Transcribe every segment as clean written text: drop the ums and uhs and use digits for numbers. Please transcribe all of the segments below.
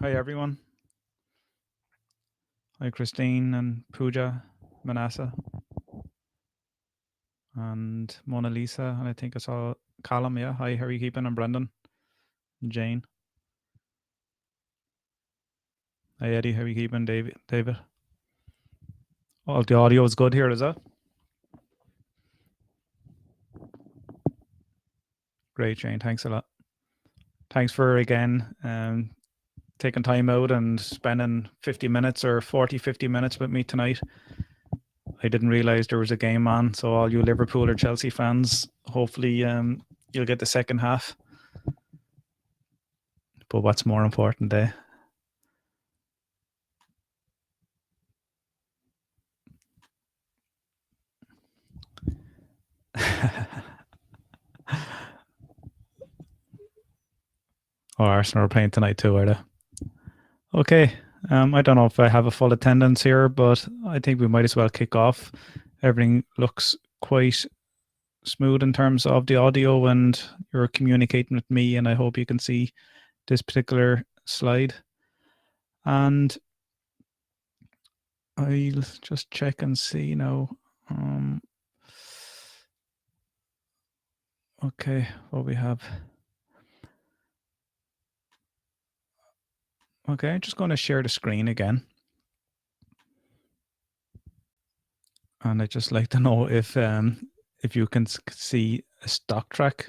Hi, everyone. Hi, Christine and Pooja, Manasa, and Mona Lisa. And I think I saw Callum. Yeah. Hi, how are you keeping? And Brendan, and Jane. Hi, Eddie. How are you keeping? David. Oh, the audio is good here, is it? Great, Jane. Thanks a lot. Thanks for, again, taking time out and spending 50 minutes or 50 minutes with me tonight. I didn't realize there was a game on. So all you Liverpool or Chelsea fans, hopefully you'll get the second half. But what's more important, Oh, Arsenal are playing tonight too, are they? Okay. I don't know if I have a full attendance here, but I think we might as well kick off. Everything looks quite smooth in terms of the audio, and you're communicating with me, and I hope you can see this particular slide. And I'll just check and see now. Okay, what we have. Okay, I'm just going to share the screen again. And I'd just like to know if you can see a StockTrak.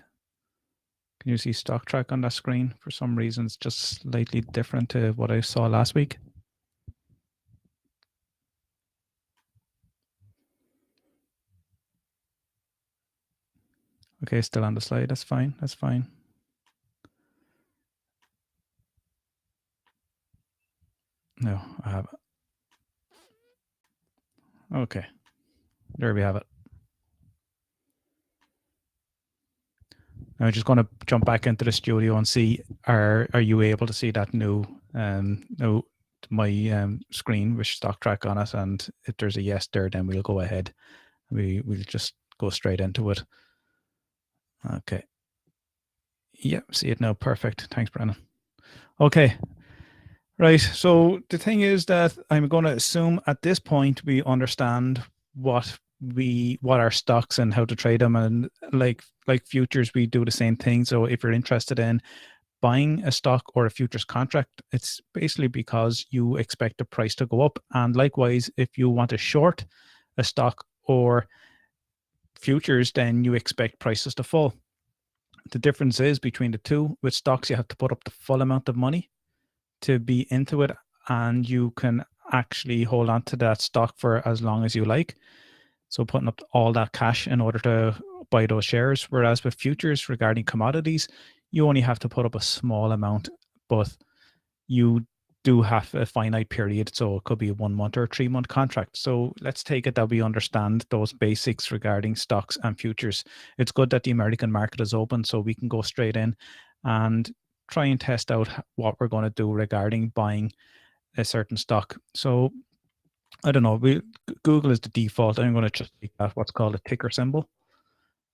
Can you see StockTrak on that screen? For some reason, it's just slightly different to what I saw last week. Okay, still on the slide. That's fine. That's fine. No, I have it. Okay, there we have it. Now I'm just going to jump back into the studio and see are you able to see that new my screen with StockTrak on it, and if there's a yes there, then we'll go ahead. We'll just go straight into it. Okay. Yeah, see it now. Perfect. Thanks, Brennan. Okay. Right. So the thing is that I'm going to assume at this point we understand what our stocks and how to trade them, and like futures, we do the same thing. So if you're interested in buying a stock or a futures contract, it's basically because you expect the price to go up. And likewise, if you want to short a stock or futures, then you expect prices to fall. The difference is between the two. With stocks, you have to put up the full amount of money to be into it, and you can actually hold on to that stock for as long as you like. So putting up all that cash in order to buy those shares. Whereas with futures regarding commodities, you only have to put up a small amount, but you do have a finite period. So it could be a 1 month or a 3 month contract. So let's take it that we understand those basics regarding stocks and futures. It's good that the American market is open, so we can go straight in and try and test out what we're going to do regarding buying a certain stock. So I don't know, Google is the default. I'm going to just take that what's called a ticker symbol,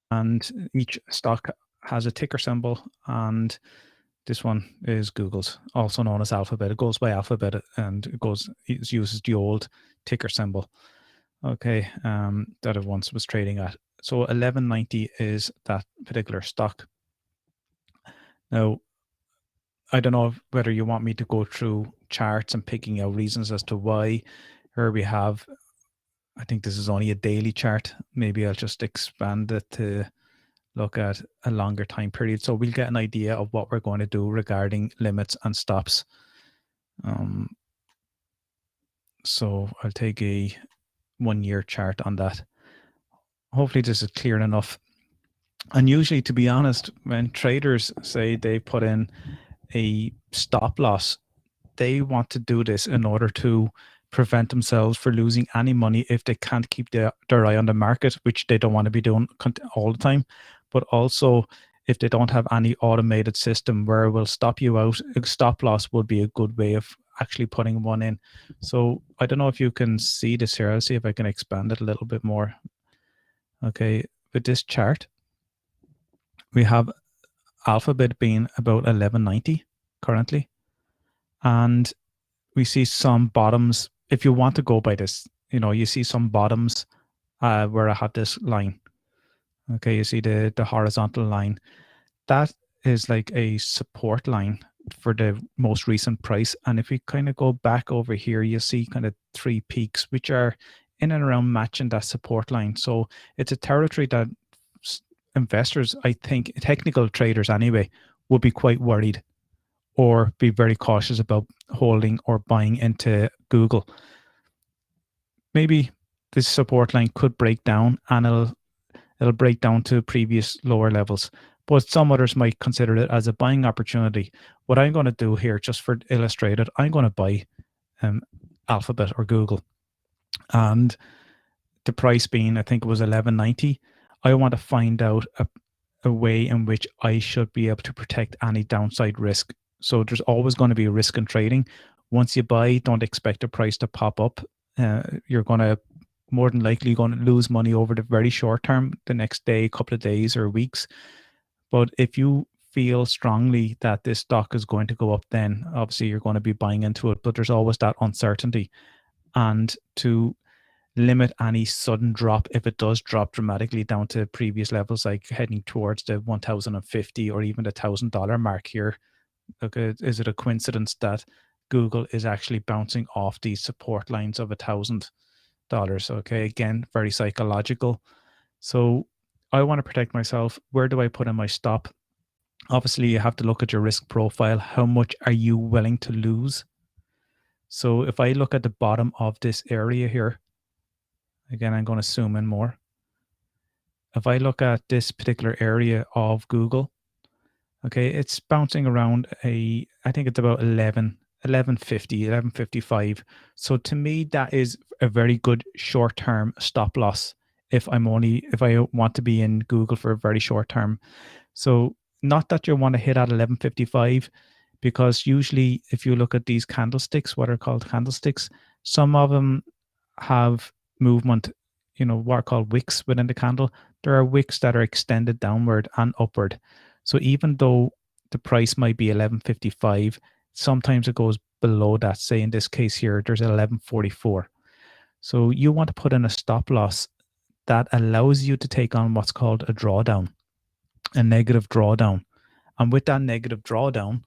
and each stock has a ticker symbol, and this one is Google's, also known as Alphabet. It goes by Alphabet, and it uses the old ticker symbol. Okay, that it once was trading at. So 1190 is that particular stock. Now, I don't know whether you want me to go through charts and picking out reasons as to why. Here we have, I think this is only a daily chart. Maybe I'll just expand it to look at a longer time period. So we'll get an idea of what we're going to do regarding limits and stops. So I'll take a 1 year chart on that. Hopefully this is clear enough. And usually, to be honest, when traders say they put in a stop loss, they want to do this in order to prevent themselves from losing any money if they can't keep their eye on the market, which they don't want to be doing all the time. But also, if they don't have any automated system where it will stop you out, a stop loss would be a good way of actually putting one in. So I don't know if you can see this here. I'll see if I can expand it a little bit more. Okay, with this chart, we have Alphabet being about 1190 currently, And we see some bottoms. If you want to go by this, you see some bottoms where I have this line. Okay, you see the horizontal line. That is like a support line for the most recent price. And if we kind of go back over here, you see kind of 3 peaks, which are in and around matching that support line. So it's a territory that investors, I think, technical traders anyway, would be quite worried or be very cautious about holding or buying into Google. Maybe this support line could break down and it'll break down to previous lower levels. But some others might consider it as a buying opportunity. What I'm going to do here, just for illustrated, I'm going to buy Alphabet or Google. And the price being, I think it was $11.90. I want to find out a way in which I should be able to protect any downside risk. So there's always going to be a risk in trading. Once you buy, don't expect the price to pop up. You're going to more than likely going to lose money over the very short term, the next day, couple of days or weeks. But if you feel strongly that this stock is going to go up, then obviously you're going to be buying into it. But there's always that uncertainty. And to limit any sudden drop, if it does drop dramatically down to previous levels, like heading towards the 1,050 or even the $1,000 mark here, okay, is it a coincidence that Google is actually bouncing off these support lines of $1,000? Okay, again, very psychological. So I want to protect myself. Where do I put in my stop? Obviously, you have to look at your risk profile. How much are you willing to lose? So if I look at the bottom of this area here, again, I'm going to zoom in more. If I look at this particular area of Google, okay, it's bouncing around I think it's about 1150, 1155. So to me, that is a very good short-term stop loss if I want to be in Google for a very short term. So not that you want to hit at 1155, because usually if you look at these candlesticks, what are called candlesticks, some of them have movement, what are called wicks within the candle. There are wicks that are extended downward and upward. So even though the price might be 1155, sometimes it goes below that. Say in this case here, there's 1144. So you want to put in a stop loss that allows you to take on what's called a drawdown, a negative drawdown. And with that negative drawdown,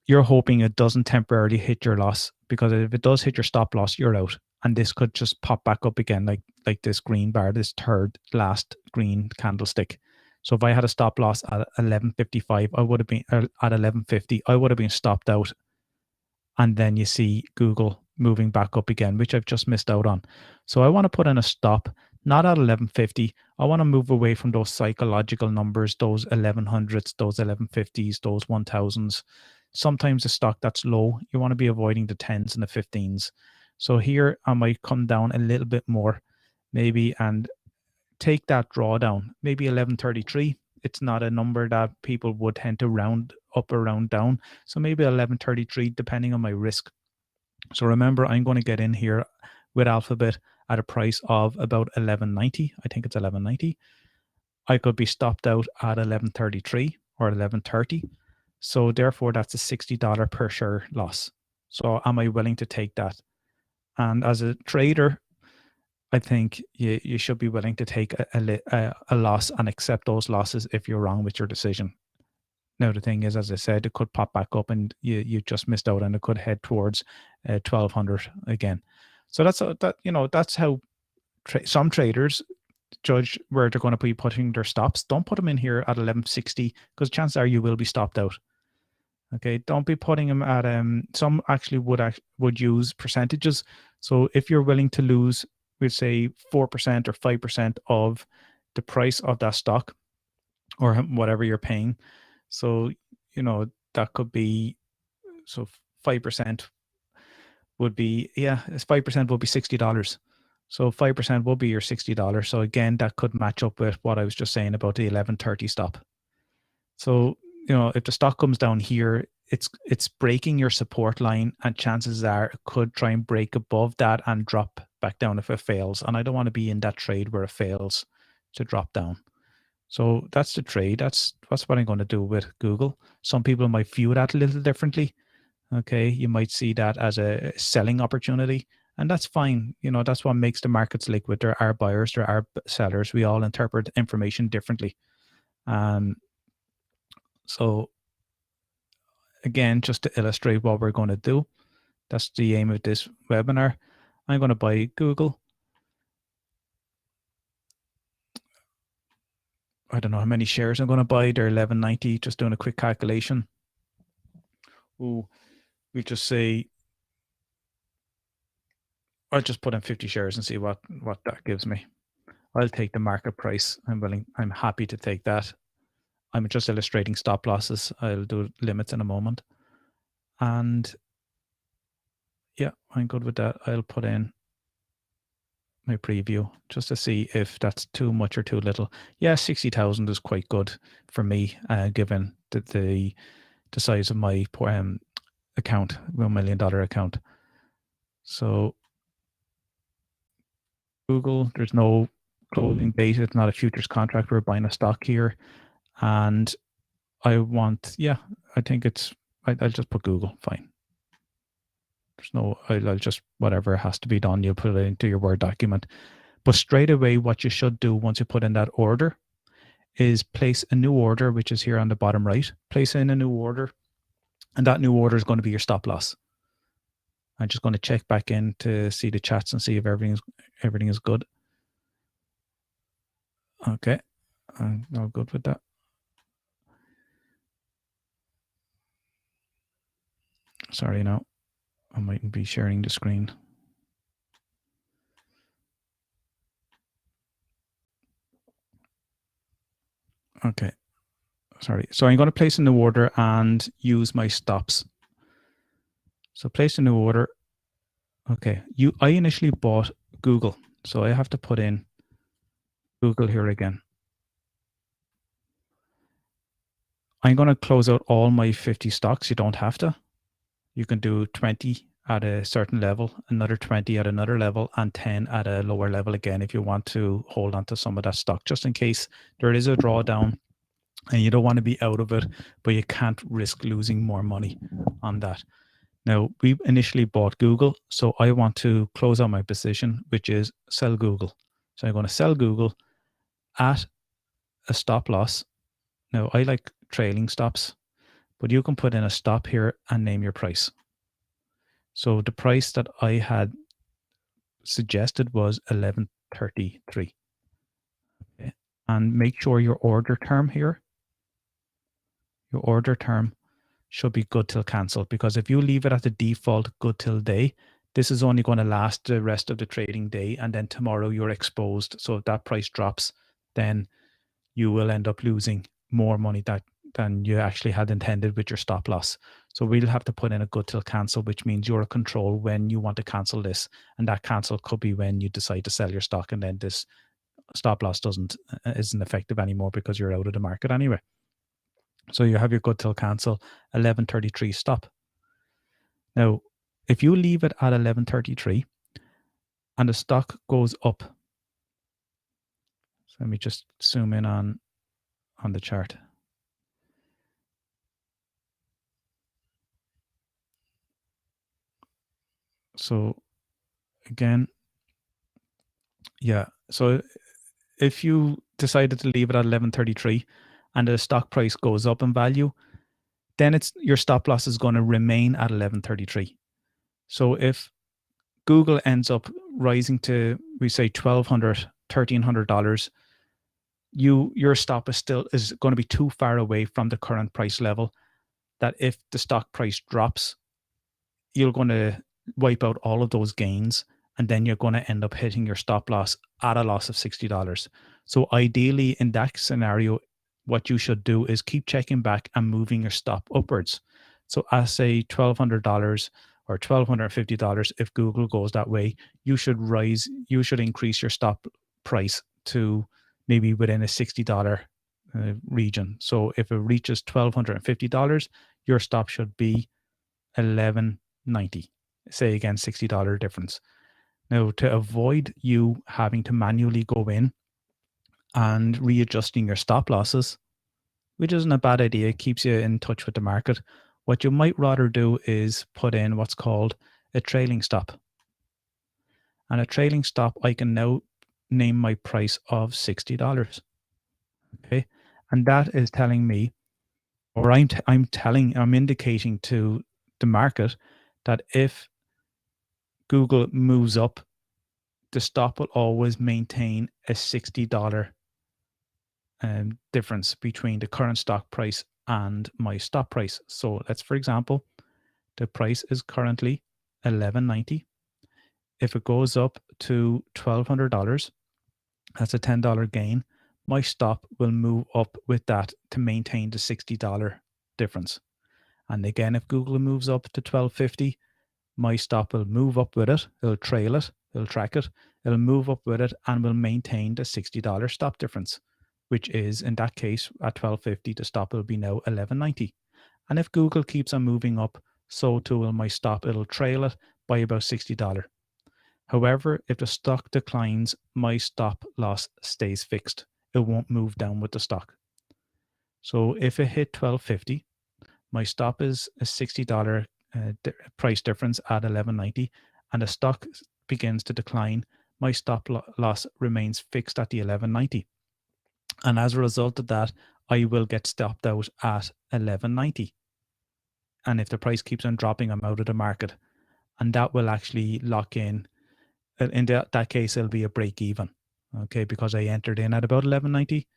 you're hoping it doesn't temporarily hit your loss, because if it does hit your stop loss, you're out. And this could just pop back up again, like this green bar, this third last green candlestick. So if I had a stop loss at 1155, I would have been at 1150, I would have been stopped out. And then you see Google moving back up again, which I've just missed out on. So I want to put in a stop, not at 1150. I want to move away from those psychological numbers, those 1100s, those 1150s, those 1000s. Sometimes a stock that's low, you want to be avoiding the 10s and the 15s. So here I might come down a little bit more, maybe, and take that drawdown, maybe 1133. It's not a number that people would tend to round up or round down. So maybe 1133, depending on my risk. So remember, I'm going to get in here with Alphabet at a price of about 1190. I think it's 1190. I could be stopped out at 1133 or 1130. So therefore, that's a $60 per share loss. So am I willing to take that? And as a trader, I think you should be willing to take a loss and accept those losses if you're wrong with your decision. Now, the thing is, as I said, it could pop back up and you just missed out, and it could head towards 1200 again. So that's how some traders judge where they're going to be putting their stops. Don't put them in here at 1160, because chances are you will be stopped out. Okay, don't be putting them at some actually would use percentages. So if you're willing to lose, we'd say 4% or 5% of the price of that stock or whatever you're paying. So, that could be, so 5% would be, 5% would be $60. So 5% will be your $60. So again, that could match up with what I was just saying about the 1130 stop. So, if the stock comes down here, it's breaking your support line, and chances are it could try and break above that and drop back down if it fails. And I don't want to be in that trade where it fails to drop down. So that's the trade. That's what I'm going to do with Google. Some people might view that a little differently. okay, you might see that as a selling opportunity, and that's fine. That's what makes the markets liquid. There are buyers, there are sellers. We all interpret information differently. So again, just to illustrate what we're going to do, that's the aim of this webinar. I'm going to buy Google. I don't know how many shares I'm going to buy. They're 11.90. Just doing a quick calculation. We'll just say, I'll just put in 50 shares and see what that gives me. I'll take the market price. I'm happy to take that. I'm just illustrating stop losses. I'll do limits in a moment. And yeah, I'm good with that. I'll put in my preview just to see if that's too much or too little. Yeah, 60,000 is quite good for me, given the size of my account, $1 million account. So Google, there's no closing date. It's not a futures contract. We're buying a stock here. And I think I'll just put Google, fine. There's no, I'll just, whatever has to be done, you'll put it into your Word document. But straight away, what you should do once you put in that order is place a new order, which is here on the bottom right. Place in a new order, and that new order is going to be your stop loss. I'm just going to check back in to see the chats and see if everything is good. Okay, I'm all good with that. Sorry, no, I mightn't be sharing the screen. Okay, sorry. So I'm going to place a new order and use my stops. So place a new order. Okay, I initially bought Google, so I have to put in Google here again. I'm going to close out all my 50 stocks. You don't have to. You can do 20 at a certain level, another 20 at another level, and 10 at a lower level again if you want to hold on to some of that stock, just in case there is a drawdown and you don't want to be out of it, but you can't risk losing more money on that. Now, we initially bought Google, so I want to close out my position, which is sell Google. So I'm going to sell Google at a stop loss. Now, I like trailing stops, but you can put in a stop here and name your price. So the price that I had suggested was 11.33. Okay. And make sure your order term here, your order term should be good till cancel, because if you leave it at the default good till day, this is only going to last the rest of the trading day, and then tomorrow you're exposed. So if that price drops, then you will end up losing more money than you actually had intended with your stop loss. So we'll have to put in a good till cancel, which means you're in control when you want to cancel this. And that cancel could be when you decide to sell your stock, and then this stop loss isn't effective anymore because you're out of the market anyway. So you have your good till cancel, 11.33 stop. Now, if you leave it at 11.33 and the stock goes up, so let me just zoom in on the chart. So again, yeah. So if you decided to leave it at 11.33 and the stock price goes up in value, then your stop loss is going to remain at 11.33. So if Google ends up rising to, we say $1,200, $1,300, your stop is going to be too far away from the current price level that if the stock price drops, you're going to wipe out all of those gains, and then you're going to end up hitting your stop loss at a loss of $60. So ideally, in that scenario, what you should do is keep checking back and moving your stop upwards. So I say $1,200 or $1,250. If Google goes that way, you should increase your stop price to maybe within a $60 region. So if it reaches $1,250, your stop should be $11.90. Say again, $60 difference. Now, to avoid you having to manually go in and readjusting your stop losses, which isn't a bad idea, it keeps you in touch with the market. What you might rather do is put in what's called a trailing stop. And a trailing stop, I can now name my price of $60. Okay. And that is telling me, or I'm indicating to the market that if Google moves up, the stop will always maintain a $60 difference between the current stock price and my stop price. So let's, for example, the price is currently $11.90. If it goes up to $1,200, that's a $10 gain. My stop will move up with that to maintain the $60 difference. And again, if Google moves up to $12.50, my stop will move up with it. It'll trail it. It'll track it. It'll move up with it and will maintain the $60 stop difference, which is, in that case, at $12.50, the stop will be now $11.90. And if Google keeps on moving up, so too will my stop. It'll trail it by about $60. However, if the stock declines, my stop loss stays fixed. It won't move down with the stock. So if it hit $12.50, my stop is a $60 price difference at $11.90, and the stock begins to decline, my stop loss remains fixed at the $11.90. And as a result of that, I will get stopped out at $11.90. And if the price keeps on dropping, I'm out of the market. And that will actually lock in. In that case, it'll be a break even. Okay, because I entered in at about $11.90.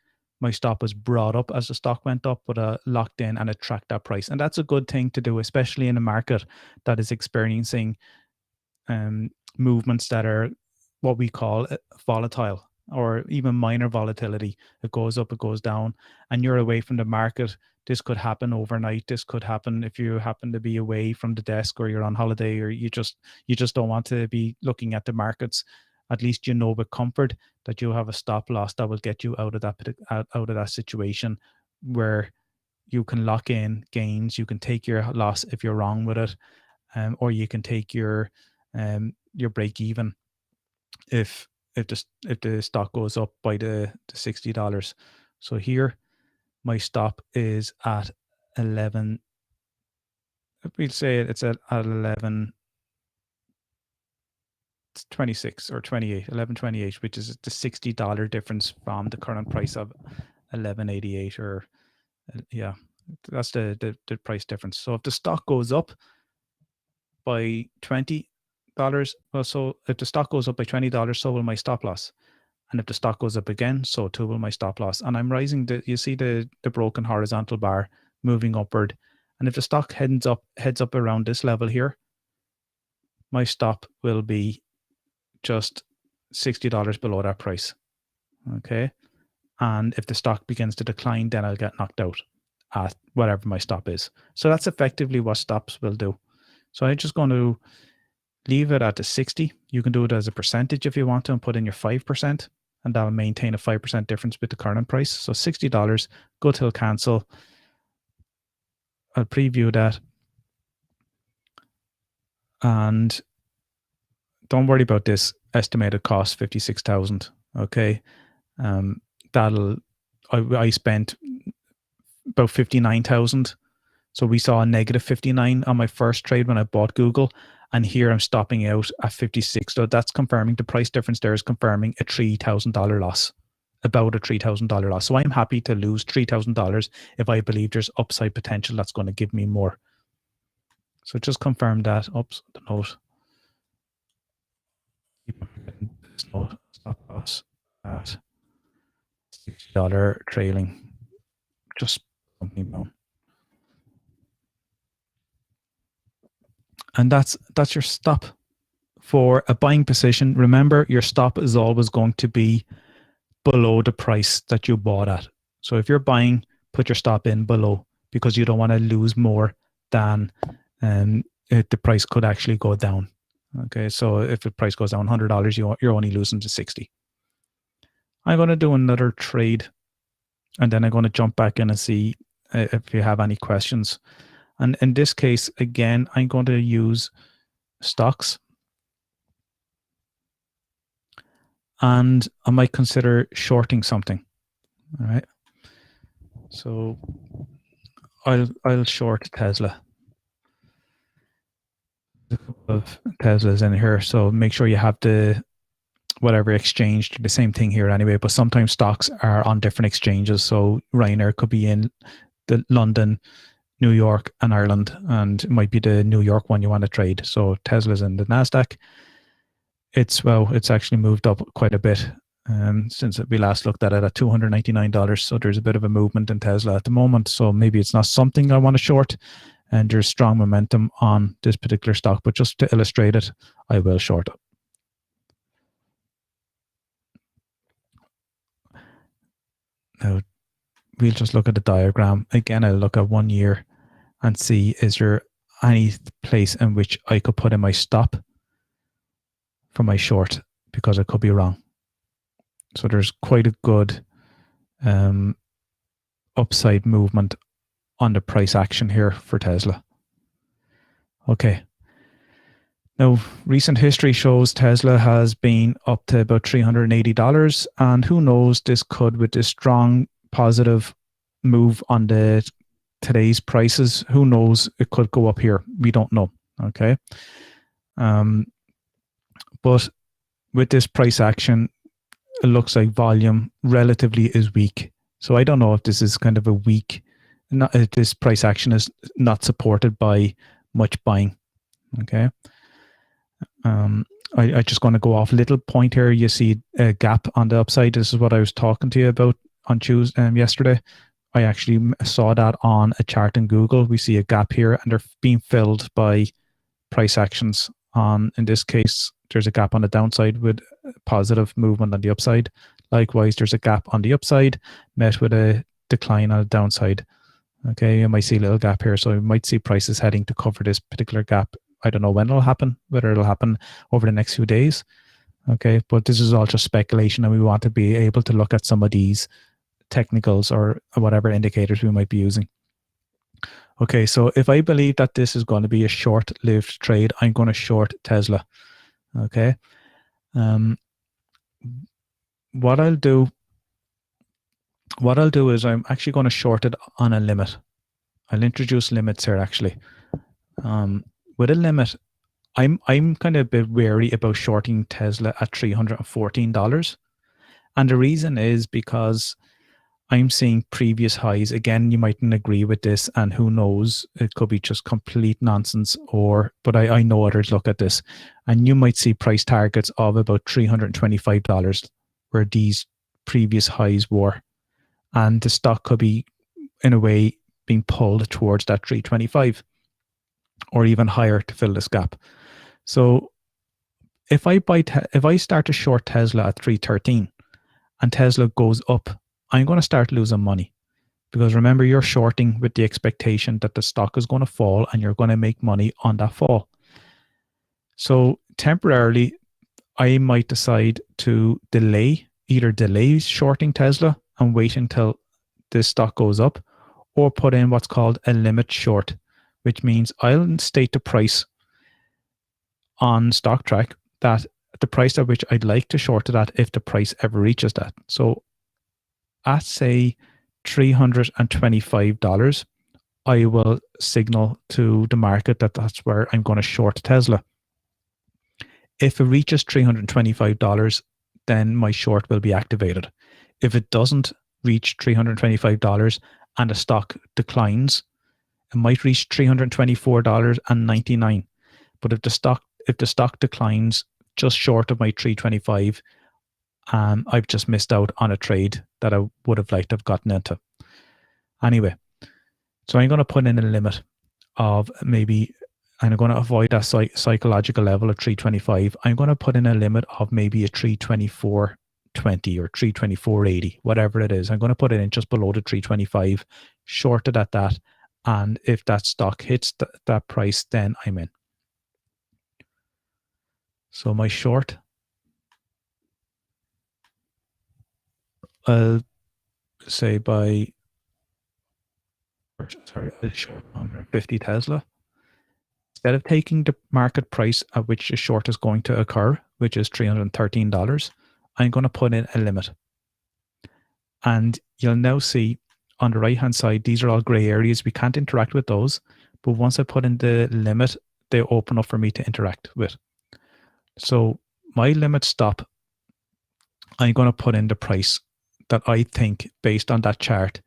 My stop was brought up as the stock went up, but locked in and it tracked that price. And that's a good thing to do, especially in a market that is experiencing movements that are what we call volatile, or even minor volatility. It goes up, it goes down, and you're away from the market. This could happen overnight. This could happen if you happen to be away from the desk, or you're on holiday, or you just don't want to be looking at the markets. At least you know with comfort that you have a stop loss that will get you out of that situation where you can lock in gains. You can take your loss if you're wrong with it, or you can take your break even if the stock goes up by the $60. So here my stop is at 11. We'll say it's at 11.26 or 28, 11.28, which is the $60 difference from the current price of 11.88, or yeah, that's the price difference. So if the stock goes up by $20, well, so if the stock goes up by $20, so will my stop loss. And if the stock goes up again, so too will my stop loss. And I'm rising. You see the broken horizontal bar moving upward. And if the stock heads up around this level here, my stop will be just $60 below that price. Okay. And if the stock begins to decline, then I'll get knocked out at whatever my stop is. So that's effectively what stops will do. So I'm just going to leave it at the 60. You can do it as a percentage if you want to, and put in your 5%, and that'll maintain a 5% difference with the current price. So $60, go till cancel. I'll preview that. And don't worry about this estimated cost, 56,000. Okay. I spent about 59,000. So we saw a negative 59 on my first trade when I bought Google. And here I'm stopping out at 56. So that's confirming the price difference there is confirming a $3,000 loss, about a $3,000 loss. So I'm happy to lose $3,000 if I believe there's upside potential that's going to give me more. So just confirm that. Oops, the note. Stop loss at $60 trailing. Just something down. And that's your stop for a buying position. Remember, your stop is always going to be below the price that you bought at. So if you're buying, put your stop in below, because you don't want to lose more than the price could actually go down. Okay, so if the price goes down $100, you're only losing to 60. I'm going to do another trade, and then I'm going to jump back in and see if you have any questions. And in this case, again, I'm going to use stocks. And I might consider shorting something. All right. So I'll short Tesla. of Teslas in here. So make sure you have the whatever exchange, the same thing here anyway, but sometimes stocks are on different exchanges. So Ryanair could be in the London, New York, and Ireland, and it might be the New York one you want to trade. So Tesla's in the NASDAQ. It's actually moved up quite a bit since we last looked at it at $299. So there's a bit of a movement in Tesla at the moment. So maybe it's not something I want to short, and there's strong momentum on this particular stock, but just to illustrate it, I will short it. Now, we'll just look at the diagram. Again, I'll look at 1 year and see, is there any place in which I could put in my stop for my short, because I could be wrong. So there's quite a good upside movement on the price action here for Tesla. Okay. Now, recent history shows Tesla has been up to about $380, and who knows, this could, with this strong positive move on the today's prices, who knows, it could go up here. We don't know. Okay. But with this price action, it looks like volume relatively is weak. So I don't know if this is kind of a weak, this price action is not supported by much buying. Okay. I just going to go off a little point here. You see a gap on the upside. This is what I was talking to you about on Tuesday, yesterday. I actually saw that on a chart in Google. We see a gap here, and they're being filled by price actions. In this case, there's a gap on the downside with positive movement on the upside. Likewise, there's a gap on the upside met with a decline on the downside. Okay, you might see a little gap here. So you might see prices heading to cover this particular gap. I don't know when it'll happen, whether it'll happen over the next few days. Okay, but this is all just speculation, and we want to be able to look at some of these technicals or whatever indicators we might be using. Okay, so if I believe that this is going to be a short-lived trade, I'm going to short Tesla. Okay. What I'll do is I'm actually going to short it on a limit. I'll introduce limits here actually. With a limit, I'm kind of a bit wary about shorting Tesla at $314. And the reason is because I'm seeing previous highs. Again, you mightn't agree with this, and who knows, it could be just complete nonsense, but I know others look at this, and you might see price targets of about $325 where these previous highs were. And the stock could be, in a way, being pulled towards that 325 or even higher to fill this gap. So if I start to short Tesla at 313 and Tesla goes up, I'm going to start losing money, because remember, you're shorting with the expectation that the stock is going to fall and you're going to make money on that fall. So temporarily, I might decide to either delay shorting Tesla and wait until this stock goes up, or put in what's called a limit short, which means I'll state the price on StockTrak, that the price at which I'd like to short it at if the price ever reaches that. So at, say, $325, I will signal to the market that that's where I'm going to short Tesla. If it reaches $325, then my short will be activated. If it doesn't reach $325 and the stock declines, it might reach $324.99. But if the stock declines just short of my 325, I've just missed out on a trade that I would have liked to have gotten into. Anyway, so I'm going to put in a limit of maybe, and I'm going to avoid that psychological level of 325. I'm going to put in a limit of maybe a 324.20 or 324.80, whatever it is. I'm going to put it in just below the 325, shorted at that. And if that stock hits that price, then I'm in. So my short, I'll say by, short 150 Tesla. Instead of taking the market price at which the short is going to occur, which is $313, I'm going to put in a limit. And you'll now see on the right-hand side, these are all gray areas. We can't interact with those. But once I put in the limit they open up for me to interact with. So my limit stop, I'm going to put in the price that I think, based on that chart,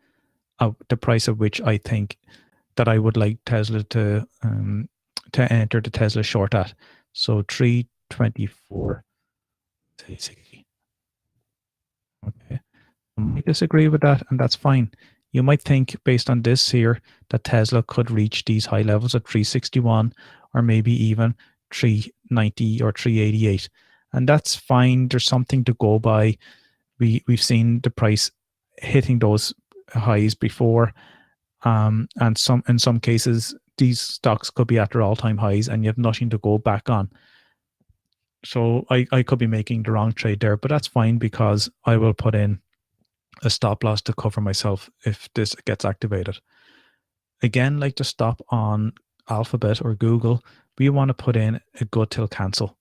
the price at which I think that I would like Tesla to enter the Tesla short at. So 324.60. Okay. I might disagree with that, and that's fine. You might think, based on this here, that Tesla could reach these high levels at 361, or maybe even 390 or 388. And that's fine. There's something to go by. We've seen the price hitting those highs before. And in some cases, these stocks could be at their all-time highs and you have nothing to go back on. So I could be making the wrong trade there, but that's fine, because I will put in a stop loss to cover myself if this gets activated. Again, like the stop on Alphabet or Google, we want to put in a good till cancel,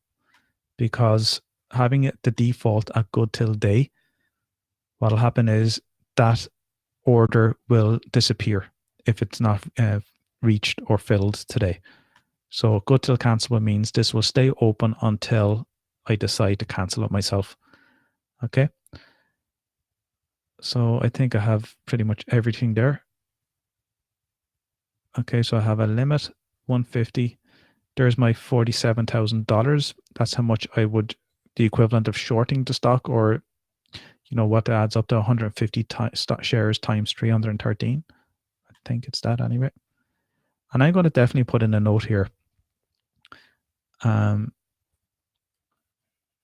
because having it the default at good till day, what'll happen is that order will disappear if it's not reached or filled today. So good till cancel means this will stay open until I decide to cancel it myself. Okay. So I think I have pretty much everything there. Okay, so I have a limit, 150. There's my $47,000. That's how much I would, the equivalent of shorting the stock, or what adds up to 150 shares times 313. I think it's that anyway. And I'm going to definitely put in a note here.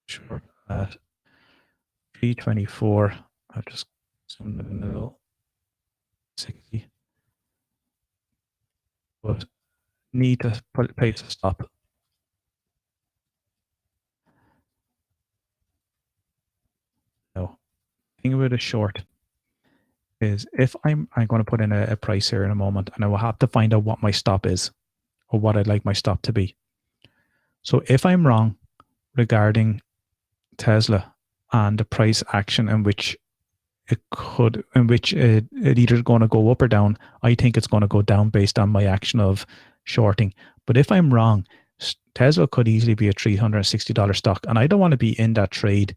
Sure. At 324, I'll just zoom in a little. 60. But need to place a stop. No. Thing about a short is, if I'm going to put in a price here in a moment, and I will have to find out what my stop is, or what I'd like my stop to be. So if I'm wrong regarding Tesla and the price action in which it either going to go up or down, I think it's going to go down based on my action of shorting. But if I'm wrong, Tesla could easily be a $360 stock, and I don't want to be in that trade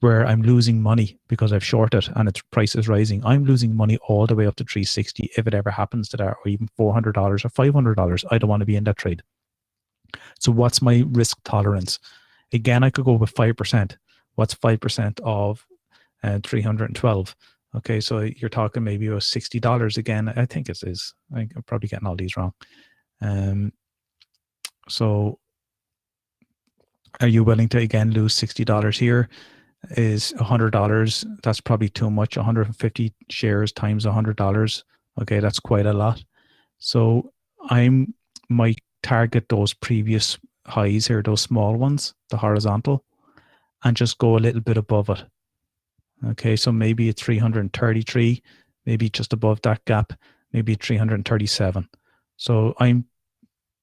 where I'm losing money because I've shorted and its price is rising. I'm losing money all the way up to 360 if it ever happens to that, or even $400 or $500. I don't want to be in that trade. So what's my risk tolerance? Again, I could go with 5%. What's 5% of 312? Okay, so you're talking maybe about $60 again. I think it is. I'm probably getting all these wrong. So are you willing to, again, lose $60 here? Is $100. That's probably too much. 150 shares times $100. Okay, that's quite a lot. So I might target those previous highs here, those small ones, the horizontal, and just go a little bit above it. Okay, so maybe it's 333, maybe just above that gap, maybe 337. So I'm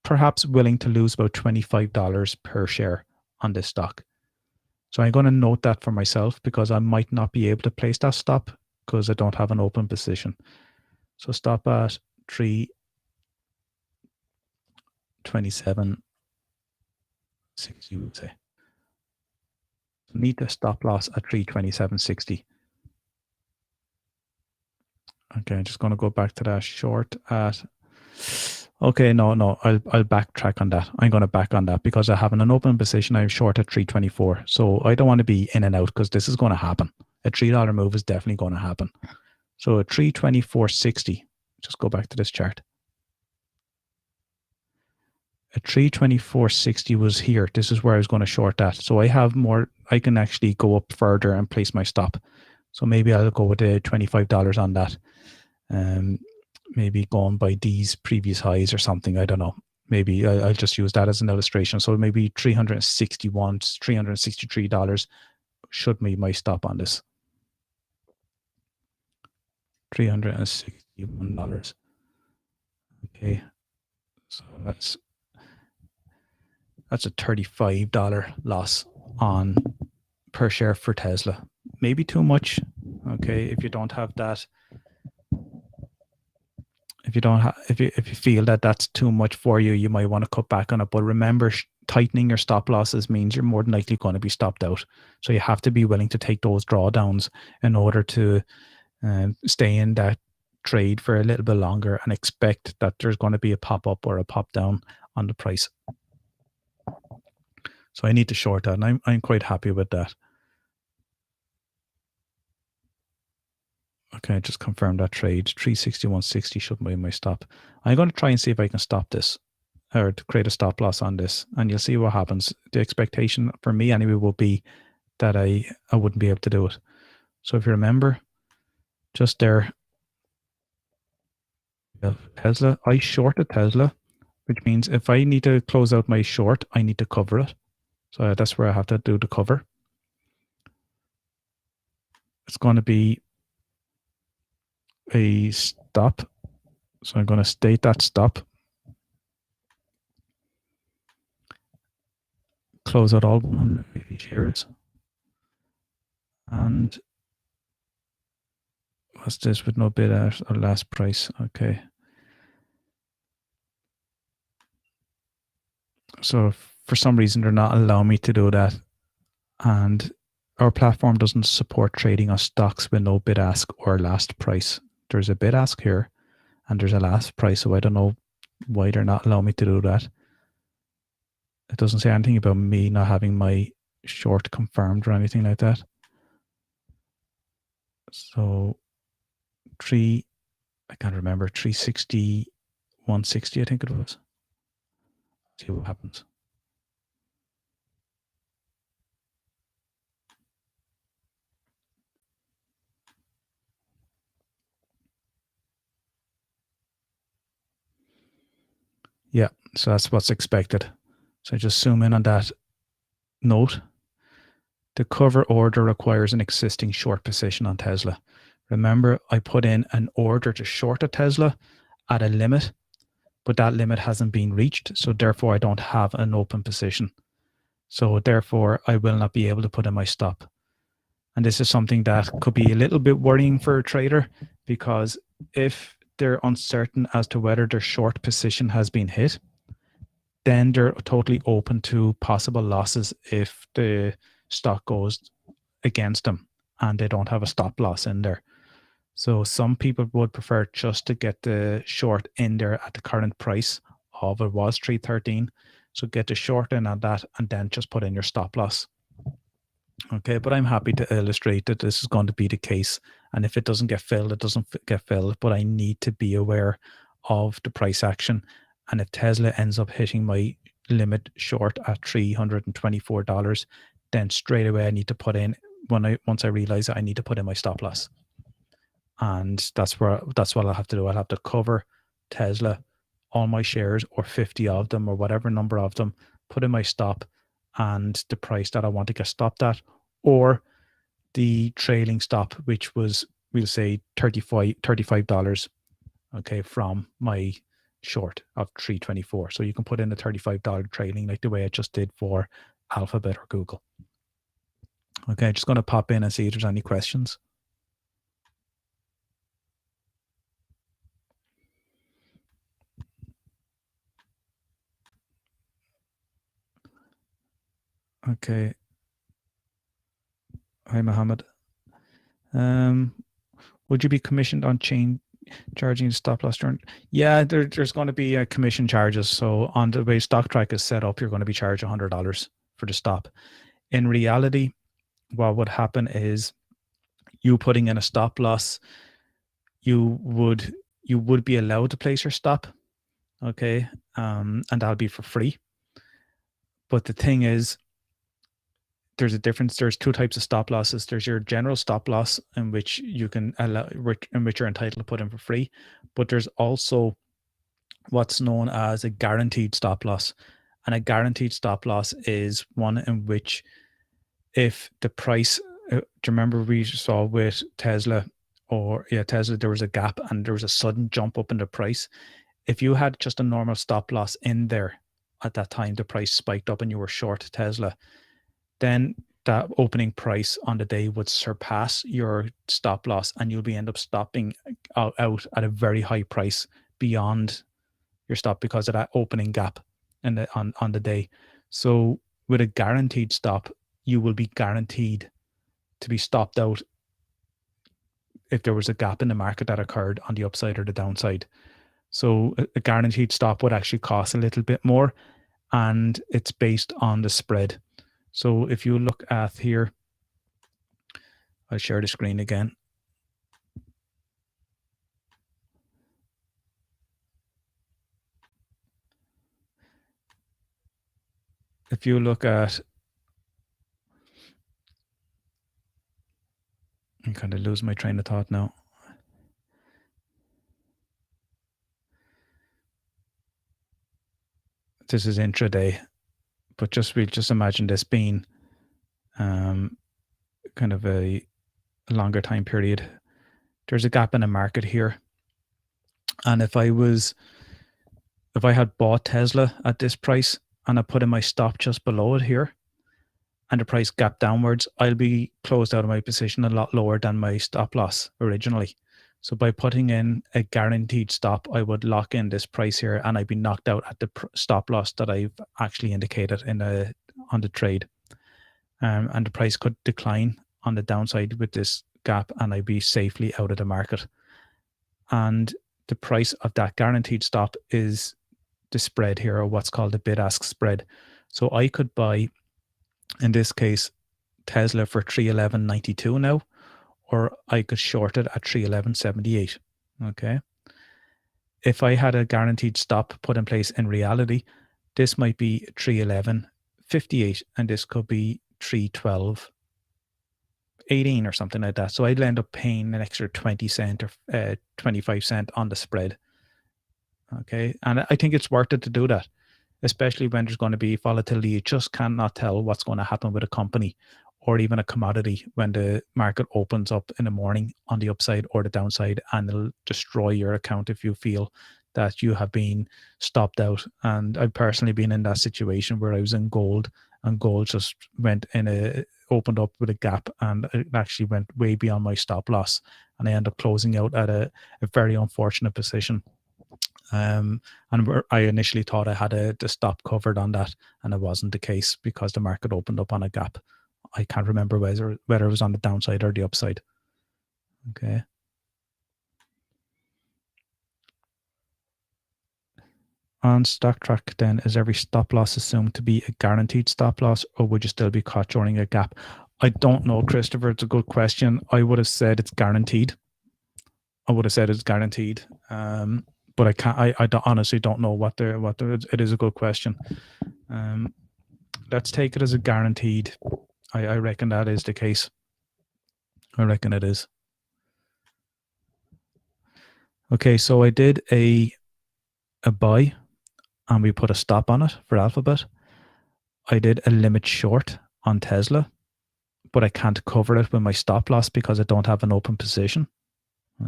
perhaps willing to lose about $25 per share on this stock. So I'm going to note that for myself, because I might not be able to place that stop because I don't have an open position. So stop at 327.60, we would say. Need a stop loss at 327.60. Okay, I'm just going to go back to that short at. Okay, no, I'll backtrack on that. I'm going to back on that because I have an open position. I'm short at 324. So I don't want to be in and out, because this is going to happen. A $3 move is definitely going to happen. So at 324.60, just go back to this chart. At 324.60 was here. This is where I was going to short that. So I have more, I can actually go up further and place my stop. So maybe I'll go with the $25 on that. Maybe going by these previous highs or something. I don't know. Maybe I'll just use that as an illustration. So maybe $363 should be my stop on this. $361. Okay. So that's a $35 loss on per share for Tesla. Maybe too much. Okay. If you don't have that If you don't if you feel that that's too much for you, you might want to cut back on it. But remember, tightening your stop losses means you're more than likely going to be stopped out. So you have to be willing to take those drawdowns in order to stay in that trade for a little bit longer and expect that there's going to be a pop up or a pop down on the price. So I need to short that, and I'm quite happy with that. Okay, just confirm that trade. 361.60 should be my stop. I'm going to try and see if I can stop this or to create a stop loss on this, and you'll see what happens. The expectation for me anyway will be that I wouldn't be able to do it. So if you remember, just there, Tesla, I shorted Tesla, which means if I need to close out my short, I need to cover it. So that's where I have to do the cover. It's going to be a stop. So I'm going to state that stop. Close out all 150 shares. And what's this with no bid at or last price? Okay. So for some reason, they're not allowing me to do that. And our platform doesn't support trading on stocks with no bid ask or last price. There's a bid ask here and there's a last price. So I don't know why they're not allowing me to do that. It doesn't say anything about me not having my short confirmed or anything like that. So I can't remember, 360, 160, I think it was. See what happens. Yeah, so that's what's expected. So I just zoom in on that note. The cover order requires an existing short position on Tesla. Remember, I put in an order to short a Tesla at a limit, but that limit hasn't been reached. So therefore, I don't have an open position. So therefore, I will not be able to put in my stop. And this is something that could be a little bit worrying for a trader, because if they're uncertain as to whether their short position has been hit, then they're totally open to possible losses if the stock goes against them and they don't have a stop loss in there. So some people would prefer just to get the short in there at the current price of it was 313. So get the short in on that and then just put in your stop loss. Okay, but I'm happy to illustrate that this is going to be the case. And if it doesn't get filled, it doesn't get filled. But I need to be aware of the price action. And if Tesla ends up hitting my limit short at $324, then straight away I need to put in, once I realize it, I need to put in my stop loss. And that's what I'll have to do. I'll have to cover Tesla, all my shares, or 50 of them, or whatever number of them, put in my stop and the price that I want to get stopped at, or the trailing stop, which was, we'll say $35, okay, from my short of 324. So you can put in a $35 trailing like the way I just did for Alphabet or Google. Okay, just going to pop in and see if there's any questions. Okay. Hi, Mohammed. Would you be commissioned on charging the stop loss turn? Yeah, there's going to be commission charges. So on the way StockTrak is set up, you're going to be charged $100 for the stop. In reality, what would happen is you putting in a stop loss, you would be allowed to place your stop, okay, and that'll be for free. But the thing is, there's a difference. There's two types of stop losses. There's your general stop loss, in which you can allow, in which you're entitled to put in for free. But there's also what's known as a guaranteed stop loss. And a guaranteed stop loss is one in which, if the price, do you remember we saw with Tesla, Tesla, there was a gap and there was a sudden jump up in the price. If you had just a normal stop loss in there at that time, the price spiked up and you were short Tesla, then that opening price on the day would surpass your stop loss and you'll be end up stopping out at a very high price, beyond your stop because of that opening gap on the day. So with a guaranteed stop, you will be guaranteed to be stopped out if there was a gap in the market that occurred on the upside or the downside. So a guaranteed stop would actually cost a little bit more, and it's based on the spread. So if you look at here, I'll share the screen again. If you look at, I kind of lose my train of thought now. This is intraday, but we'll just imagine this being kind of a longer time period. There's a gap in the market here, and if I had bought Tesla at this price and I put in my stop just below it here, and the price gap downwards, I'll be closed out of my position a lot lower than my stop loss originally. So by putting in a guaranteed stop, I would lock in this price here, and I'd be knocked out at the stop loss that I've actually indicated on the trade. And the price could decline on the downside with this gap, and I'd be safely out of the market. And the price of that guaranteed stop is the spread here, or what's called the bid-ask spread. So I could buy, in this case, Tesla for $311.92 now, or I could short it at $311.78. Okay. If I had a guaranteed stop put in place in reality, this might be $311.58, and this could be $312.18 or something like that. So I'd end up paying an extra 20 cent or 25 cent on the spread. Okay. And I think it's worth it to do that, especially when there's going to be volatility. You just cannot tell what's going to happen with a company or even a commodity when the market opens up in the morning on the upside or the downside, and it'll destroy your account if you feel that you have been stopped out. And I've personally been in that situation where I was in gold, and gold just opened up with a gap, and it actually went way beyond my stop loss, and I ended up closing out at a very unfortunate position. And I initially thought I had the stop covered on that, and it wasn't the case because the market opened up on a gap. I can't remember whether it was on the downside or the upside. Okay. On StockTrak, then, is every stop loss assumed to be a guaranteed stop loss, or would you still be caught during a gap? I don't know, Christopher. It's a good question. I would have said it's guaranteed. But I can't. I honestly don't know what it is a good question. Let's take it as a guaranteed. I reckon that is the case. I reckon it is. Okay, so I did a buy, and we put a stop on it for Alphabet. I did a limit short on Tesla, but I can't cover it with my stop loss because I don't have an open position.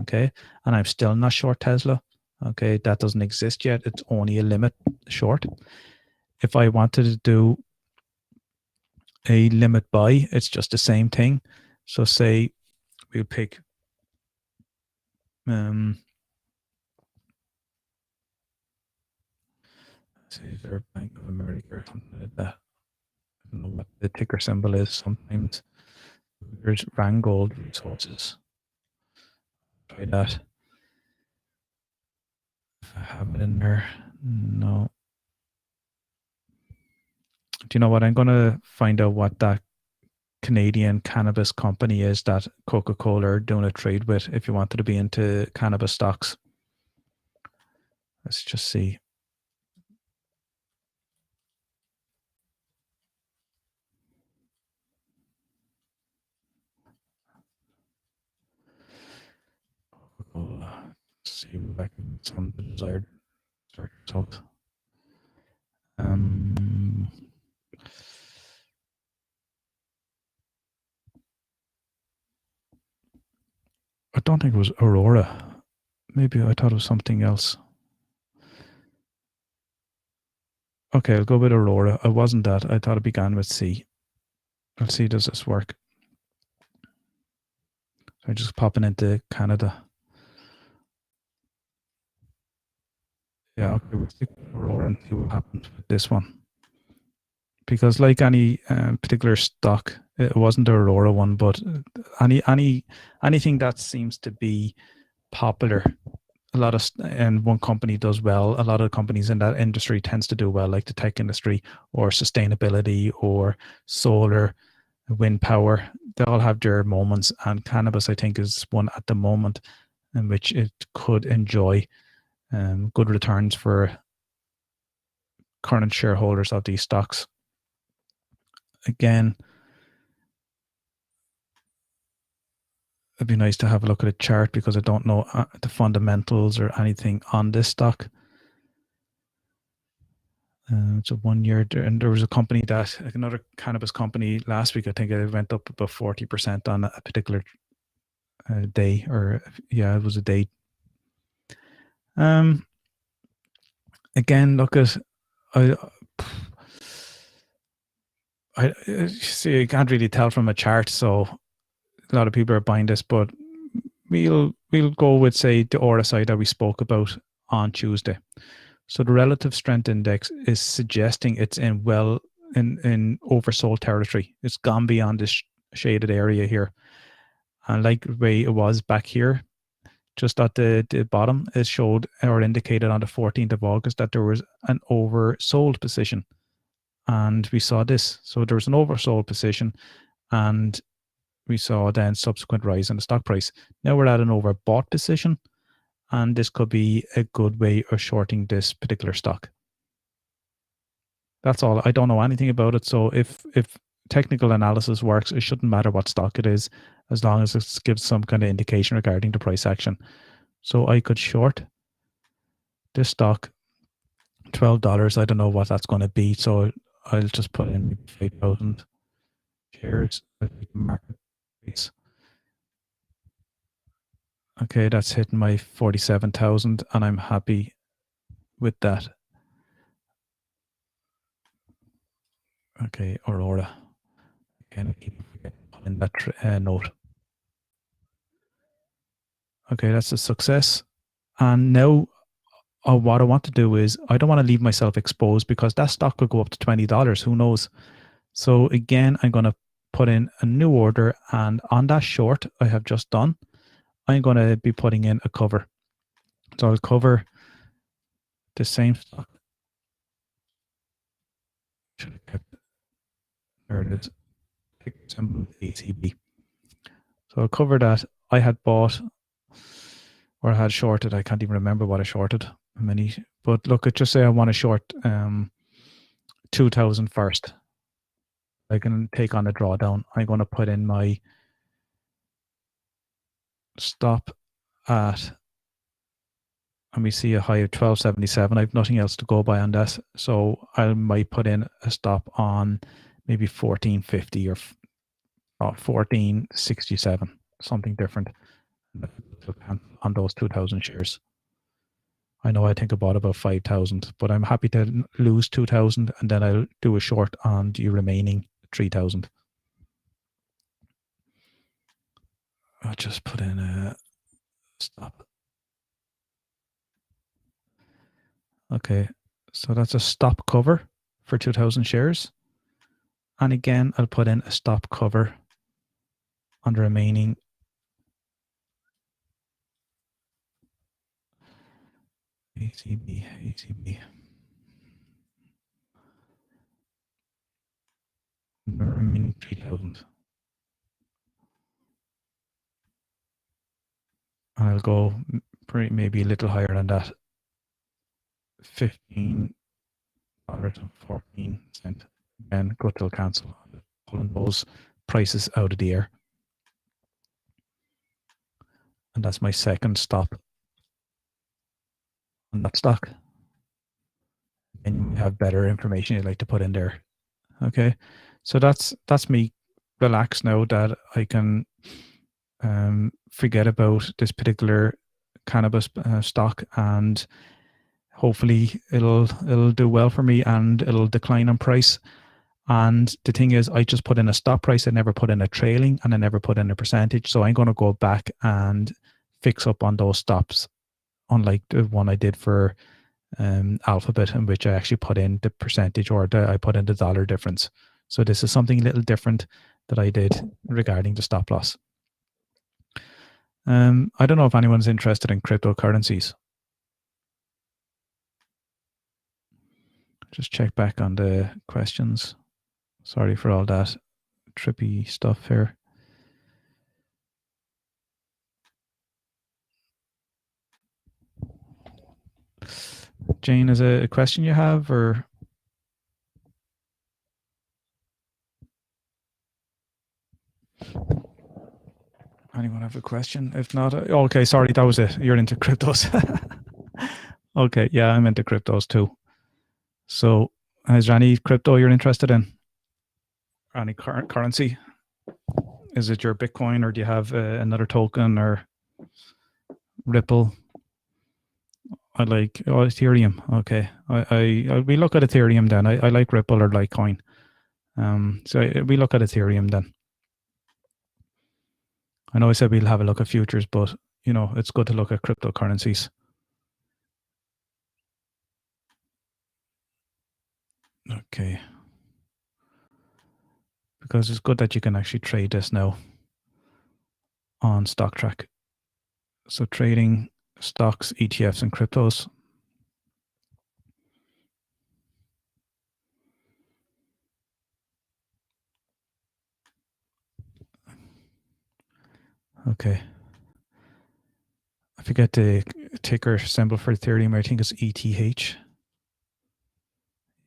Okay, and I'm still not short Tesla. Okay, that doesn't exist yet. It's only a limit short. If I wanted to do a limit buy, it's just the same thing. So say we'll pick say their Bank of America or something like that. I don't know what the ticker symbol is sometimes. There's Randgold Resources. Try that. If I have it in there, no. Do you know what? I'm going to find out what that Canadian cannabis company is that Coca-Cola are doing a trade with if you wanted to be into cannabis stocks. Let's just see. Coca-Cola. Let's see if I can get some desired result. I don't think it was Aurora. Maybe I thought it was something else. Okay, I'll go with Aurora. It wasn't that. I thought it began with C. Let's see, does this work? I'm just popping into Canada. Yeah, okay, we'll stick with Aurora and see what happens with this one. Because like any particular stock, it wasn't the Aurora one, but anything that seems to be popular, a lot of and one company does well, a lot of companies in that industry tends to do well, like the tech industry or sustainability or solar, wind power. They all have their moments, and cannabis, I think, is one at the moment in which it could enjoy good returns for current shareholders of these stocks. Again, it'd be nice to have a look at a chart because I don't know the fundamentals or anything on this stock. It's a 1 year, and there was a company that, another cannabis company last week, I think it went up about 40% on a particular day, or yeah, it was a day. Again, look at, I see, you can't really tell from a chart, so a lot of people are buying this, but we'll go with, say, the Aura side that we spoke about on Tuesday. So the relative strength index is suggesting it's in oversold territory. It's gone beyond this shaded area here. And like the way it was back here, just at the bottom, it showed or indicated on the 14th of August that there was an oversold position. And we saw this. So there was an oversold position, and we saw then subsequent rise in the stock price. Now we're at an overbought position, and this could be a good way of shorting this particular stock. That's all. I don't know anything about it. So if technical analysis works, it shouldn't matter what stock it is, as long as it gives some kind of indication regarding the price action. So I could short this stock, $12. I don't know what that's going to be. So I'll just put in 5,000 shares. Market price. Okay, that's hitting my 47,000, and I'm happy with that. Okay, Aurora. Again, I keep in that note. Okay, that's a success. And now what I want to do is, I don't want to leave myself exposed because that stock could go up to $20. Who knows? So again, I'm going to put in a new order, and on that short I have just done, I'm going to be putting in a cover. So I'll cover the same stock. There it is. Symbol ACB. So I'll cover that. I had bought, or I had shorted, I can't even remember what I shorted. Many, but look, just say I want to short 2,000 first. I can take on a drawdown. I'm going to put in my stop at, and we see a high of 1277. I have nothing else to go by on that, so I might put in a stop on maybe 1450 or 1467, something different on those 2,000 shares. I know I think I bought about 5,000, but I'm happy to lose 2,000, and then I'll do a short on the remaining 3,000. I'll just put in a stop. Okay, so that's a stop cover for 2,000 shares. And again, I'll put in a stop cover on the remaining ACB. The remaining 3,000. I'll go maybe a little higher than that. $15.14. And go till cancel. Pulling those prices out of the air. And that's my second stop on that stock. And you have better information you'd like to put in there. Okay, so that's me relaxed now that I can forget about this particular cannabis stock, and hopefully it'll do well for me and it'll decline in price. And the thing is, I just put in a stop price. I never put in a trailing, and I never put in a percentage. So I'm going to go back and fix up on those stops, unlike the one I did for alphabet in which I actually put in the percentage, or I put in the dollar difference. So this is something a little different that I did regarding the stop loss. I don't know if anyone's interested in cryptocurrencies. Just check back on the questions. Sorry for all that trippy stuff here. Jane, is it a question you have, or? Anyone have a question? If not, okay, sorry, that was it. You're into cryptos. Okay, yeah, I'm into cryptos too. So, is there any crypto you're interested in? Any currency? Is it your Bitcoin, or do you have another token, or Ripple? I like Ethereum. Okay, we look at Ethereum then. I like Ripple or Litecoin. So we look at Ethereum then. I know I said we'll have a look at futures, but it's good to look at cryptocurrencies. Okay. Because it's good that you can actually trade this now on StockTrak. So trading stocks, ETFs, and cryptos. Okay. I forget the ticker symbol for Ethereum. I think it's ETH.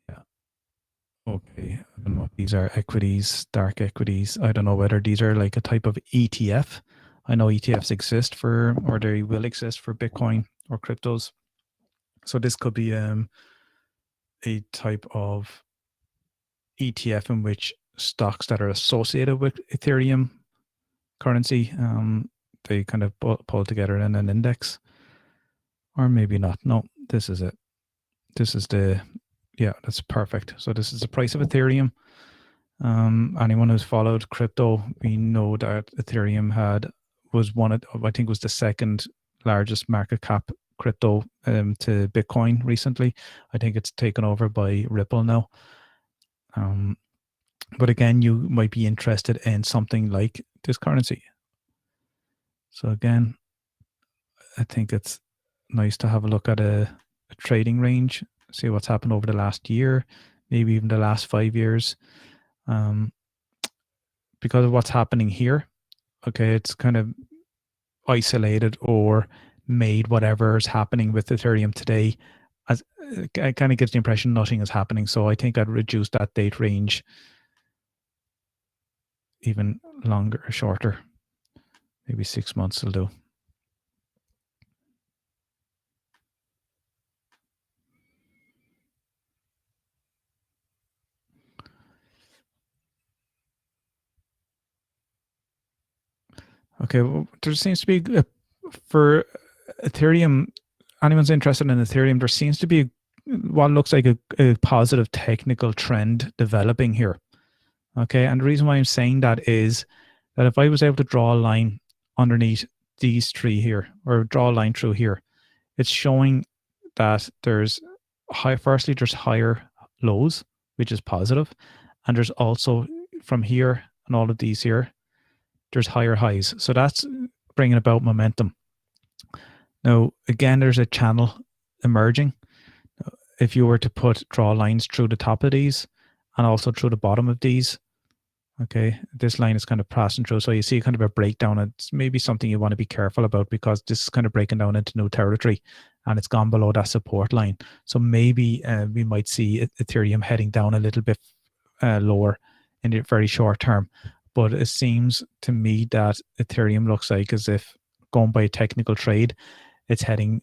Yeah. Okay. I don't know if these are equities, dark equities. I don't know whether these are like a type of ETF. I know ETFs exist for, or they will exist for Bitcoin or cryptos. So this could be a type of ETF in which stocks that are associated with Ethereum currency, they kind of pull together in an index, or maybe not. No, this is it. This is that's perfect. So this is the price of Ethereum. Anyone who's followed crypto, we know that Ethereum I think was the second largest market cap crypto to Bitcoin recently. I think it's taken over by Ripple now. But again, you might be interested in something like this currency. So again, I think it's nice to have a look at a trading range, see what's happened over the last year, maybe even the last 5 years. Because of what's happening here, okay, it's kind of isolated or made whatever is happening with Ethereum today, as it kind of gives the impression nothing is happening. So I think I'd reduce that date range even longer or shorter. Maybe 6 months will do. Okay, well, there seems to be for Ethereum. Anyone's interested in Ethereum? There seems to be what looks like a positive technical trend developing here. Okay, and the reason why I'm saying that is that if I was able to draw a line underneath these three here, or draw a line through here, it's showing that there's firstly there's higher lows, which is positive, and there's also from here and all of these here, there's higher highs. So that's bringing about momentum. Now, again, there's a channel emerging. If you were to draw lines through the top of these and also through the bottom of these, okay, this line is kind of passing through. So you see kind of a breakdown. It's maybe something you want to be careful about because this is kind of breaking down into new territory and it's gone below that support line. So maybe we might see Ethereum heading down a little bit lower in the very short term. But it seems to me that Ethereum looks like as if going by technical trade, it's heading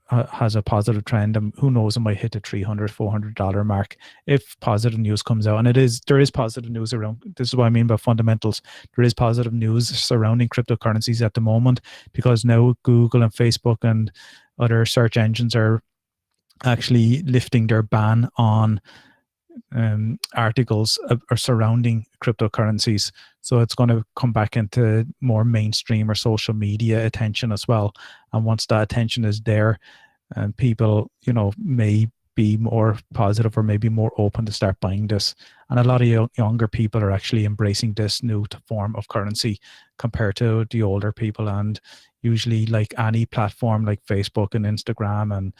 has a positive trend, and who knows, it might hit the $300, $400 mark if positive news comes out. And there is positive news around. This is what I mean by fundamentals. There is positive news surrounding cryptocurrencies at the moment because now Google and Facebook and other search engines are actually lifting their ban on articles surrounding cryptocurrencies. So it's going to come back into more mainstream or social media attention as well. And once that attention is there, and people, may be more positive or maybe more open to start buying this. And a lot of younger people are actually embracing this new form of currency compared to the older people. And usually, like any platform like Facebook and Instagram and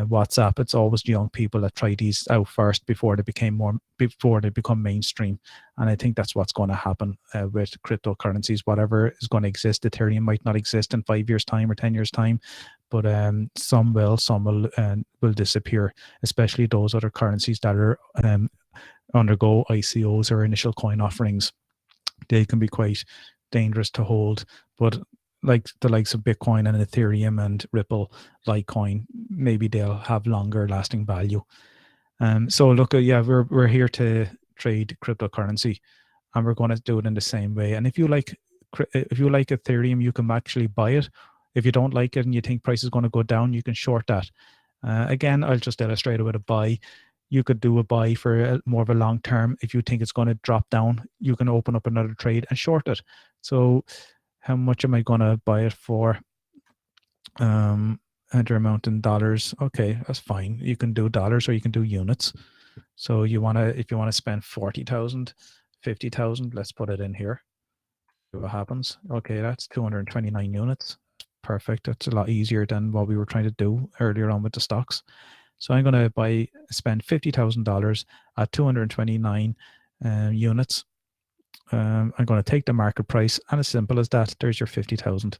WhatsApp, it's always the young people that try these out first before they become mainstream. And I think that's what's going to happen with cryptocurrencies. Whatever is going to exist, Ethereum might not exist in 5 years' time or 10 years' time, but some will disappear, especially those other currencies that are undergo ICOs or initial coin offerings. They can be quite dangerous to hold, but like the likes of Bitcoin and Ethereum and Ripple, Litecoin, maybe they'll have longer lasting value. So look, yeah, we're here to trade cryptocurrency, and we're going to do it in the same way. And if you like Ethereum, you can actually buy it. If you don't like it and you think price is going to go down, you can short that. Again, I'll just illustrate it with a buy. You could do a buy for more of a long term. If you think it's going to drop down, you can open up another trade and short it. So how much am I going to buy it for? Enter amount in dollars. Okay, that's fine. You can do dollars or you can do units. So if you want to spend 40,000, 50,000, let's put it in here. See what happens. Okay, that's 229 units. Perfect. That's a lot easier than what we were trying to do earlier on with the stocks. So I'm going to spend $50,000 at 229 units. I'm going to take the market price, and as simple as that, there's your 50,000.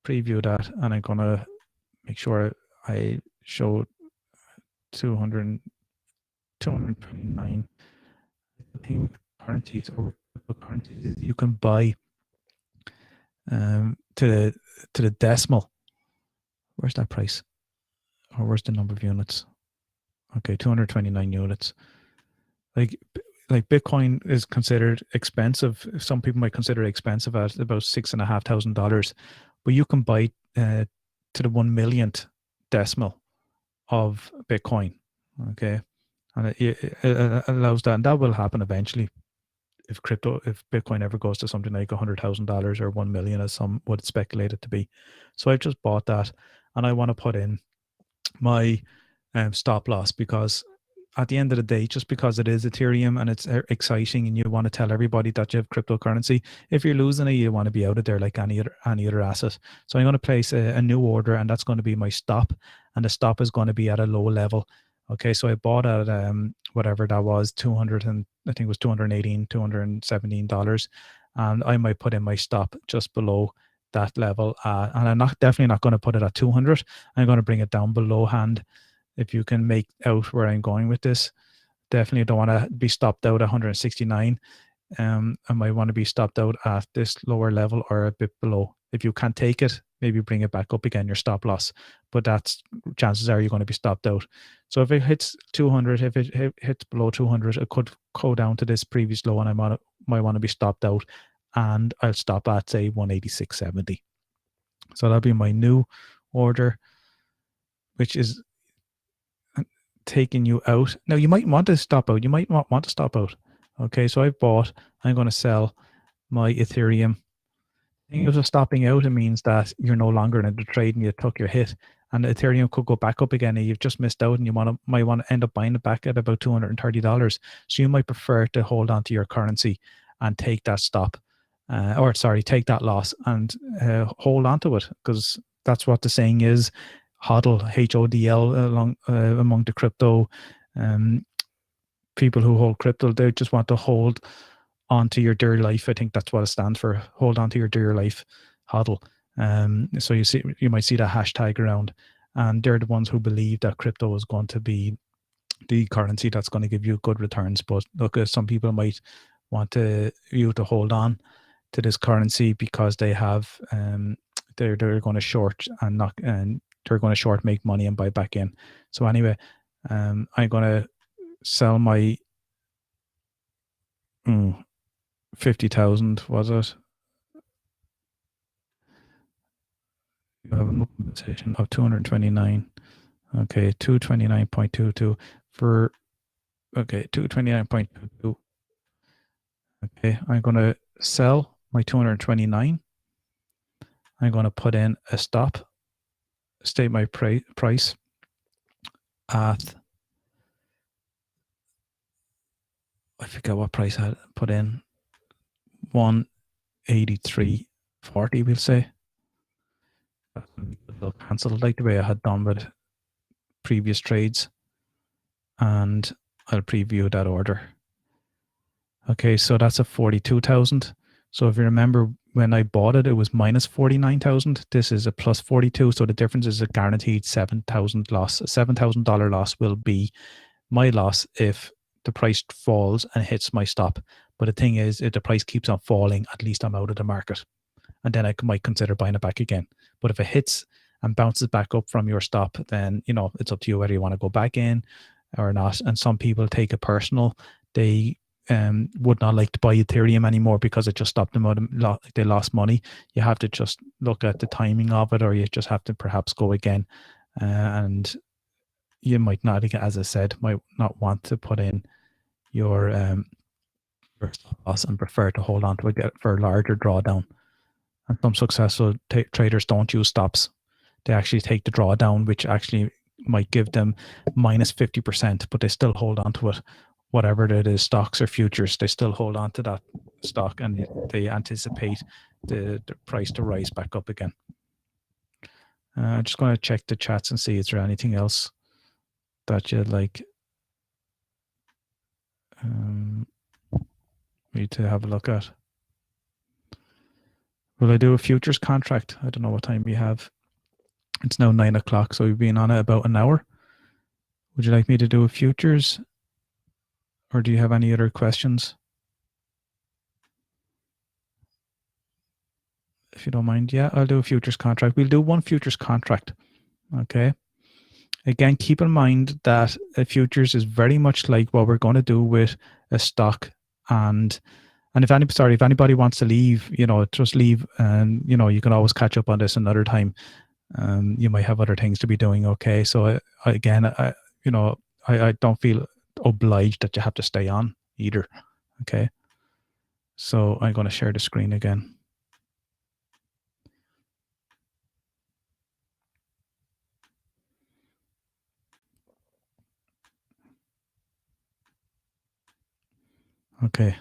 Preview that, and I'm going to make sure I show 229. I think currencies or currencies you can buy to the decimal. Where's that price? Or where's the number of units? Okay, 229 units. Like Bitcoin is considered expensive. Some people might consider it expensive at about $6,500, but you can buy to the 1 millionth decimal of Bitcoin. Okay, and it allows that, and that will happen eventually. If Bitcoin ever goes to something like $100,000 or 1 million, as some would speculate it to be. So I've just bought that, and I want to put in my stop loss, because at the end of the day, just because it is Ethereum and it's exciting and you want to tell everybody that you have cryptocurrency, if you're losing it, you want to be out of there like any other asset. So I'm going to place a new order, and that's going to be my stop, and the stop is going to be at a low level. Okay, so I bought at whatever that was, 200, and I think it was $218, $217, and I might put in my stop just below that level, and I'm definitely not going to put it at 200. I'm going to bring it down below hand. If you can make out where I'm going with this, definitely don't want to be stopped out at 169. I might want to be stopped out at this lower level or a bit below. If you can't take it, maybe bring it back up again, your stop loss. But that's chances are you're going to be stopped out. So if it hits 200, if it hits below 200, it could go down to this previous low, and I might want to be stopped out, and I'll stop at say 186.70. So that'll be my new order, which is taking you out. Now you might want to stop out. You might not want to stop out. Okay, so I'm going to sell my Ethereum. If you're stopping out, it means that you're no longer in the trade and you took your hit, and Ethereum could go back up again, and you've just missed out, and you might want to end up buying it back at about $230. So you might prefer to hold on to your currency and take that stop, take that loss and hold on to it, because that's what the saying is. HODL, HODL, among the crypto people who hold crypto, they just want to hold on to your dear life. I think that's what it stands for. Hold on to your dear life, HODL. So you might see that hashtag around, and they're the ones who believe that crypto is going to be the currency that's going to give you good returns. But look, some people might want you to hold on to this currency because they have they're going to short and they're going to short, make money, and buy back in. So anyway, I'm going to sell my 50,000, was it? You have an open position of 229. Okay, 229.22 for, okay, 229.22. Okay, I'm going to sell my 229. I'm going to put in a stop state my price at, I forget what price I put in, 183.40, we'll say. It'll cancel like the way I had done with previous trades, and I'll preview that order. Okay, so that's a 42,000. So if you remember when I bought it, it was minus 49,000. This is a plus 42. So the difference is a guaranteed 7,000 loss. A $7,000 loss will be my loss if the price falls and hits my stop. But the thing is, if the price keeps on falling, at least I'm out of the market. And then I might consider buying it back again. But if it hits and bounces back up from your stop, then, you know, it's up to you whether you want to go back in or not. And some people take it personal. They would not like to buy Ethereum anymore because it just stopped them out. They lost money. You have to just look at the timing of it, or you just have to perhaps go again. And you might not, as I said, might not want to put in your stop loss and prefer to hold on to it for a larger drawdown. And some successful traders don't use stops. They actually take the drawdown, which actually might give them minus 50%, but they still hold on to it. Whatever it is, stocks or futures, they still hold on to that stock, and they anticipate the price to rise back up again. I'm just going to check the chats and see is there anything else that you'd like me to have a look at. Will I do a futures contract? I don't know what time we have. It's now 9 o'clock, so we've been on it about an hour. Would you like me to do a futures? Or do you have any other questions? If you don't mind, yeah, I'll do a futures contract. We'll do one futures contract, okay? Again, keep in mind that a futures is very much like what we're going to do with a stock. And if anybody wants to leave, you know, just leave, and you know, you can always catch up on this another time. You might have other things to be doing. Okay, so I don't feel obliged that you have to stay on either. Okay, so I'm going to share the screen again. Okay,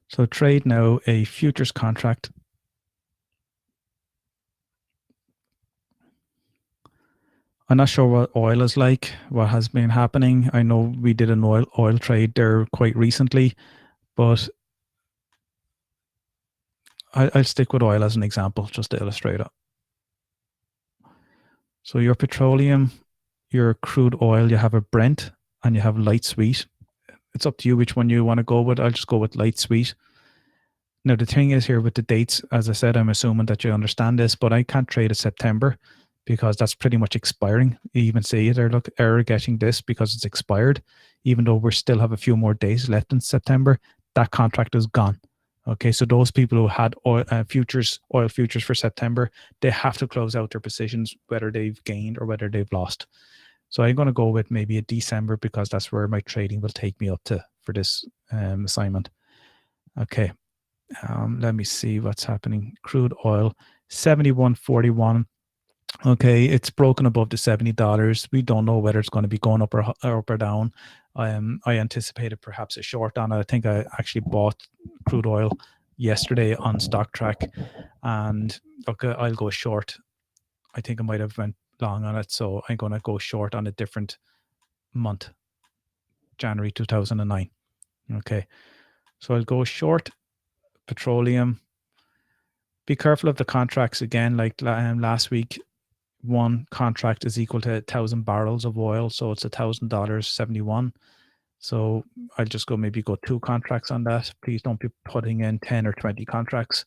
so trade now a futures contract. I'm not sure what oil is like, what has been happening. I know we did an oil trade there quite recently, but I'll stick with oil as an example just to illustrate it. So your petroleum, your crude oil, you have a Brent and you have light sweet. It's up to you which one you want to go with. I'll just go with light sweet. Now, the thing is here with the dates, as I said, I'm assuming that you understand this, but I can't trade a September because that's pretty much expiring. You even see it, they're getting this because it's expired. Even though we still have a few more days left in September, that contract is gone. Okay, so those people who had oil futures for September, they have to close out their positions, whether they've gained or whether they've lost. So I'm going to go with maybe a December because that's where my trading will take me up to for this assignment. Okay. Let me see what's happening. Crude oil, 71.41. Okay, it's broken above the $70. We don't know whether it's going to be going up or down. I anticipated perhaps a short on it. I think I actually bought crude oil yesterday on StockTrak, and look, I'll go short. I think I might have went long on it, so I'm going to go short on a different month, January 2009. Okay, so I'll go short petroleum. Be careful of the contracts again. Like last week, one contract is equal to 1,000 barrels of oil, so it's $1,000.71. So I'll just maybe go 2 contracts on that. Please don't be putting in 10 or 20 contracts,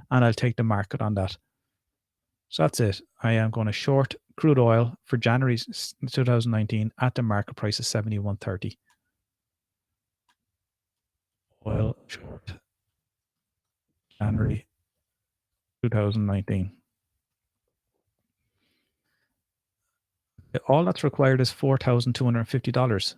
and I'll take the market on that. So that's it. I am going to short crude oil for January 2019 at the market price of 71.30. Oil short January 2019. All that's required is $4,250.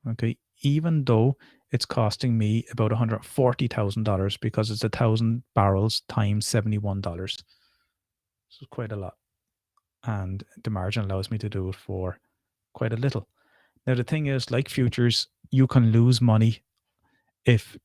Okay, even though it's costing me about $140,000 because it's 1,000 barrels times $71. So it's quite a lot. and the margin allows me to do it for quite a little. Now, the thing is, like futures, you can lose money if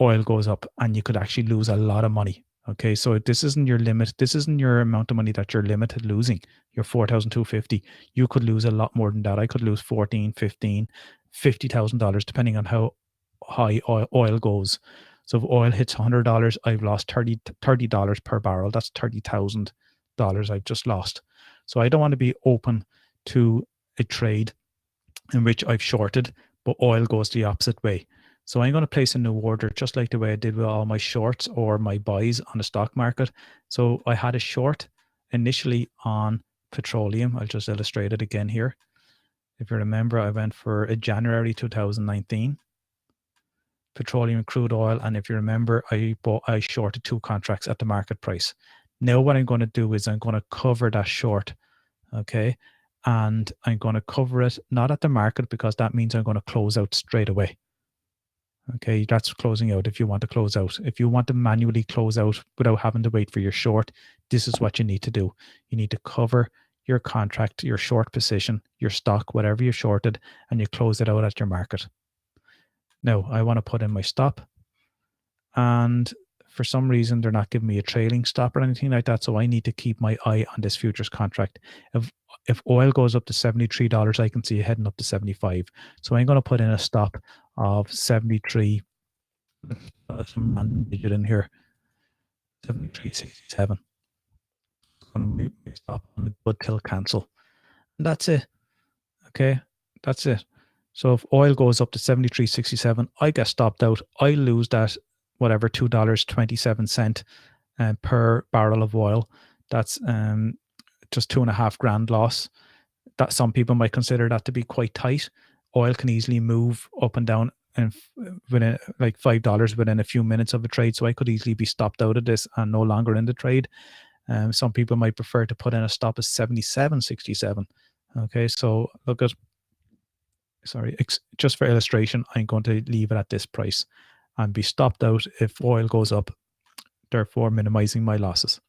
oil goes up, and you could actually lose a lot of money. Okay, so this isn't your limit. This isn't your amount of money that you're limited losing. Your 4,250. You could lose a lot more than that. I could lose 14, 15, $50,000 depending on how high oil goes. So if oil hits $100, I've lost $30 per barrel. That's $30,000 I've just lost. So I don't want to be open to a trade in which I've shorted, but oil goes the opposite way. So I'm going to place a new order just like the way I did with all my shorts or my buys on the stock market. So I had a short initially on petroleum. I'll just illustrate it again here. If you remember, I went for a January 2019 petroleum and crude oil. And if you remember, I shorted 2 contracts at the market price. Now what I'm going to do is I'm going to cover that short. Okay. And I'm going to cover it not at the market, because that means I'm going to close out straight away. Okay, that's closing out if you want to close out. If you want to manually close out without having to wait for your short, this is what you need to do. You need to cover your contract, your short position, your stock, whatever you shorted, and you close it out at your market. Now, I want to put in my stop, and for some reason, they're not giving me a trailing stop or anything like that. So I need to keep my eye on this futures contract. If oil goes up to $73, I can see it heading up to 75. So I'm going to put in a stop of 73. Some random digit in here. 73.67. Going to be stop on the good till cancel. And that's it. Okay. That's it. So if oil goes up to 73.67, I get stopped out. I lose that whatever $2.27 per barrel of oil. That's just $2.5 grand loss. That some people might consider that to be quite tight. Oil can easily move up and down and within like $5 within a few minutes of a trade. So I could easily be stopped out of this and no longer in the trade. Some people might prefer to put in a stop of 77.67. Okay, so look at, sorry, just for illustration, I'm going to leave it at this price and be stopped out if oil goes up, therefore minimizing my losses.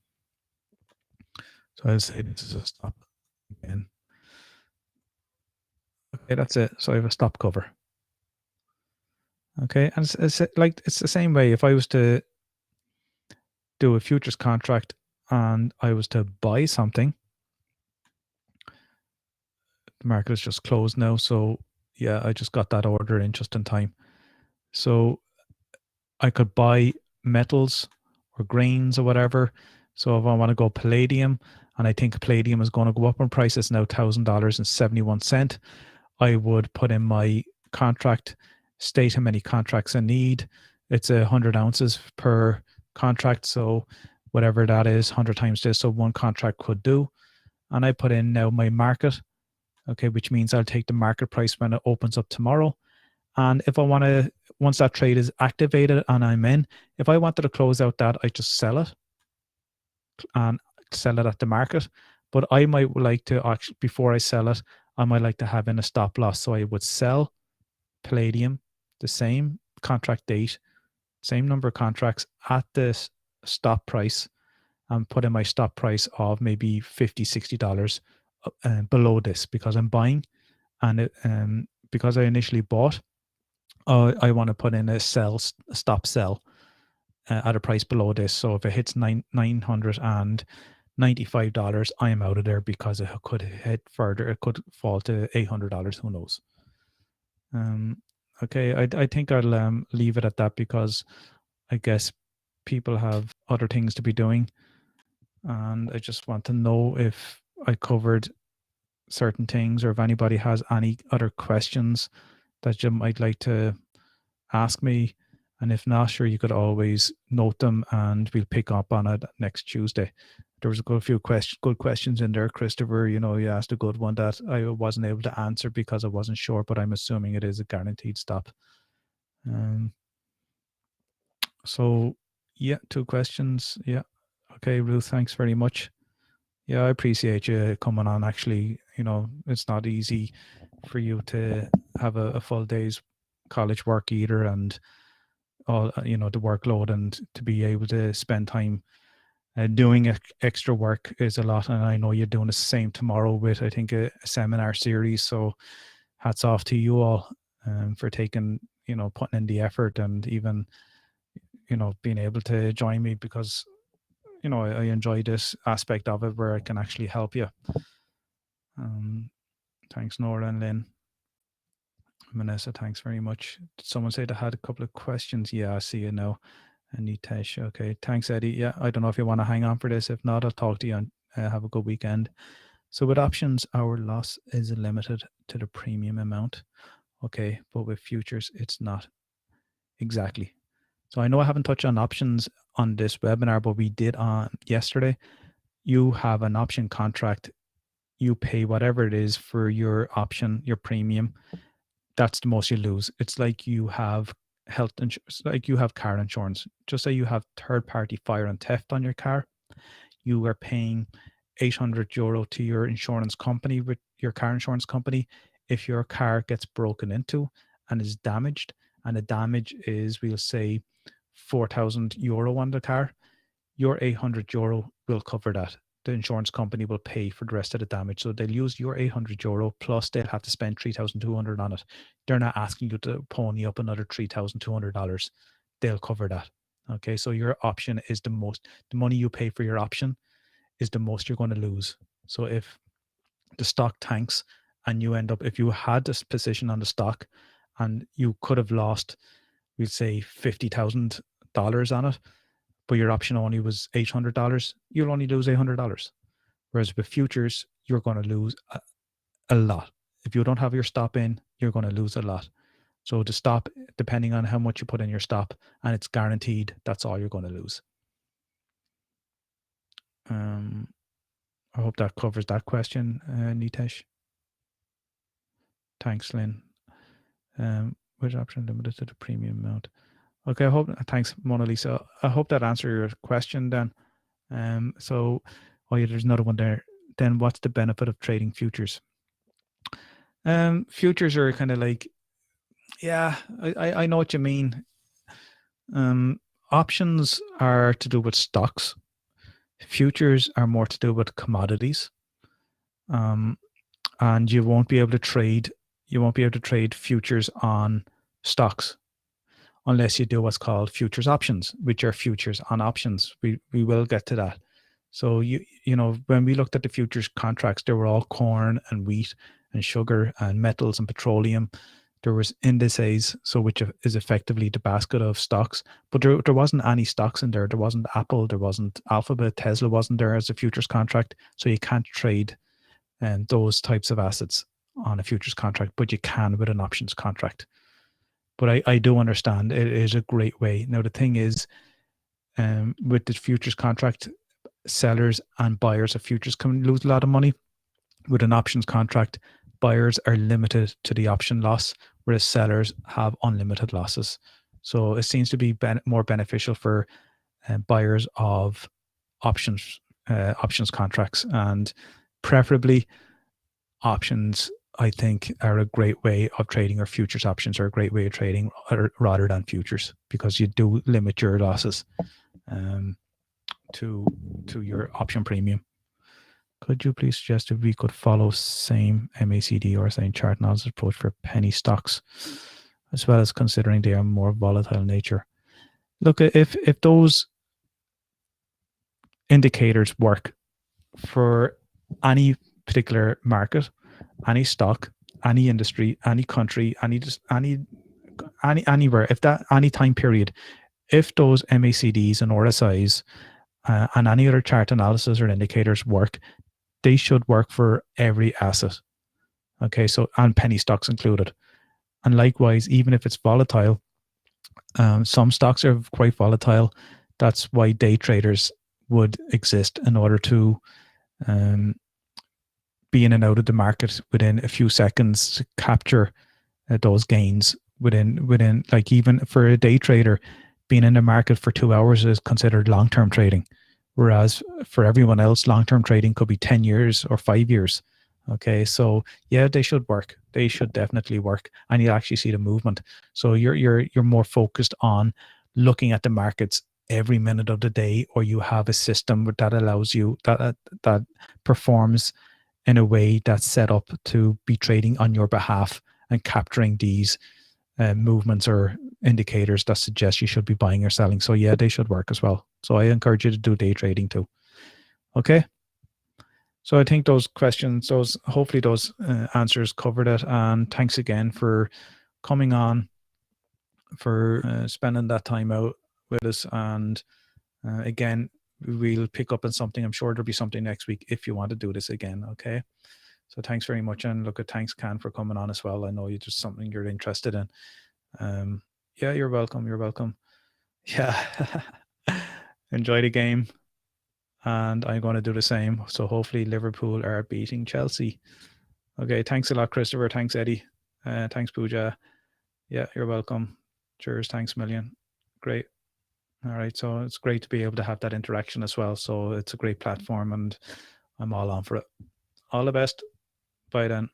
So I'll say this is a stop again. Okay, that's it. So I have a stop cover. Okay, and it's the same way. If I was to do a futures contract and I was to buy something, the market is just closed now. So yeah, I just got that order in just in time. So I could buy metals or grains or whatever. So if I want to go palladium, and I think palladium is going to go up in price, it's now $1,000.71. I would put in my contract, state how many contracts I need. It's 100 ounces per contract. So whatever that is, 100 times this. So one contract could do. And I put in now my market, okay, which means I'll take the market price when it opens up tomorrow. And if I want to, once that trade is activated and I'm in, if I wanted to close out that, I just sell it and sell it at the market. But I might like to actually, before I sell it, I might like to have in a stop loss. So I would sell palladium, the same contract date, same number of contracts at this stop price, and put in my stop price of maybe $50, $60 below this, because I'm buying, and because I initially bought, I want to put in a stop sell at a price below this. So if it hits $995, I am out of there, because it could hit further. It could fall to $800. Who knows? Okay, I think I'll leave it at that, because I guess people have other things to be doing, and I just want to know if I covered certain things, or if anybody has any other questions that you might like to ask me. And if not, sure, you could always note them and we'll pick up on it next Tuesday. There was a few good questions in there, Christopher. You know, you asked a good one that I wasn't able to answer because I wasn't sure, but I'm assuming it is a guaranteed stop. So yeah, 2 questions. Yeah. Okay, Ruth, thanks very much. Yeah, I appreciate you coming on. Actually, you know, it's not easy for you to have a full day's college work either, and all, you know, the workload, and to be able to spend time Doing extra work is a lot, and I know you're doing the same tomorrow with, I think, a seminar series. So hats off to you all for taking, putting in the effort, and even, being able to join me, because, I enjoy this aspect of it where I can actually help you. Thanks, Nora and Lynn. Vanessa, thanks very much. Did someone say they had a couple of questions? Yeah, I see you now. Anitesh, okay. Thanks, Eddie. Yeah, I don't know if you want to hang on for this. If not, I'll talk to you and have a good weekend. So with options, our loss is limited to the premium amount. Okay, but with futures, it's not. Exactly. So I know I haven't touched on options on this webinar, but we did on yesterday. You have an option contract. You pay whatever it is for your option, your premium. That's the most you lose. It's like you have health insurance, like you have car insurance. Just say you have third party fire and theft on your car. You are paying €800 to your insurance company, with your car insurance company. If your car gets broken into and is damaged, and the damage is, we'll say, €4,000 on the car, your €800 will cover that. The insurance company will pay for the rest of the damage. So they'll use your €800 plus they'll have to spend $3,200 on it. They're not asking you to pony up another $3,200. They'll cover that. Okay, so your option is the money you pay for your option is the most you're going to lose. So if the stock tanks and you end up, if you had this position on the stock and you could have lost, we'd say $50,000 on it, but your option only was $800, you'll only lose $800. Whereas with futures, you're going to lose a lot. If you don't have your stop in, you're going to lose a lot. So the stop, depending on how much you put in your stop, and it's guaranteed, that's all you're going to lose. I hope that covers that question, Nitesh. Thanks, Lynn. Which option limited to the premium amount? Okay, I hope. Thanks, Mona Lisa. I hope that answered your question then. So, oh yeah, there's another one there. Then what's the benefit of trading futures? Futures are kind of like, yeah, I know what you mean. Options are to do with stocks. Futures are more to do with commodities. And you won't be able to trade. You won't be able to trade futures on stocks unless you do what's called futures options, which are futures on options. We will get to that. So you know, when we looked at the futures contracts, there were all corn and wheat and sugar and metals and petroleum. There was indices, so which is effectively the basket of stocks, but there wasn't any stocks in there. There wasn't Apple, there wasn't Alphabet, Tesla wasn't there as a futures contract. So you can't trade those types of assets on a futures contract, but you can with an options contract. But I do understand it is a great way. Now, the thing is, with the futures contract, sellers and buyers of futures can lose a lot of money. With an options contract, buyers are limited to the option loss, whereas sellers have unlimited losses. So it seems to be more beneficial for buyers of options contracts, and preferably options, I think, are a great way of trading, or futures options are a great way of trading rather than futures, because you do limit your losses to your option premium. Could you please suggest if we could follow same MACD or same chart analysis approach for penny stocks, as well as considering they are more volatile in nature? Look, if those indicators work for any particular market, any stock, any industry, any country, anywhere, if that any time period, if those MACDs and RSIs and any other chart analysis or indicators work, they should work for every asset. Okay, so, and penny stocks included. And likewise, even if it's volatile, some stocks are quite volatile. That's why day traders would exist, in order to be in and out of the market within a few seconds to capture those gains within, like, even for a day trader, being in the market for 2 hours is considered long-term trading. Whereas for everyone else, long-term trading could be 10 years or 5 years. Okay, so yeah, they should work. They should definitely work, and you actually see the movement. So you're more focused on looking at the markets every minute of the day, or you have a system that allows you that performs in a way that's set up to be trading on your behalf and capturing these movements or indicators that suggest you should be buying or selling. So yeah, they should work as well. So I encourage you to do day trading too. Okay. So I think those questions, hopefully those answers covered it. And thanks again for coming on, for spending that time out with us. And again, we'll pick up on something. I'm sure there'll be something next week if you want to do this again. Okay. So thanks very much. And look, thanks, Can, for coming on as well. I know you just something you're interested in. Yeah, you're welcome. You're welcome. Yeah. Enjoy the game. And I'm going to do the same. So hopefully Liverpool are beating Chelsea. Okay. Thanks a lot, Christopher. Thanks, Eddie. Thanks, Pooja. Yeah, you're welcome. Cheers. Thanks a million. Great. All right. So it's great to be able to have that interaction as well. So it's a great platform and I'm all on for it. All the best. Bye then.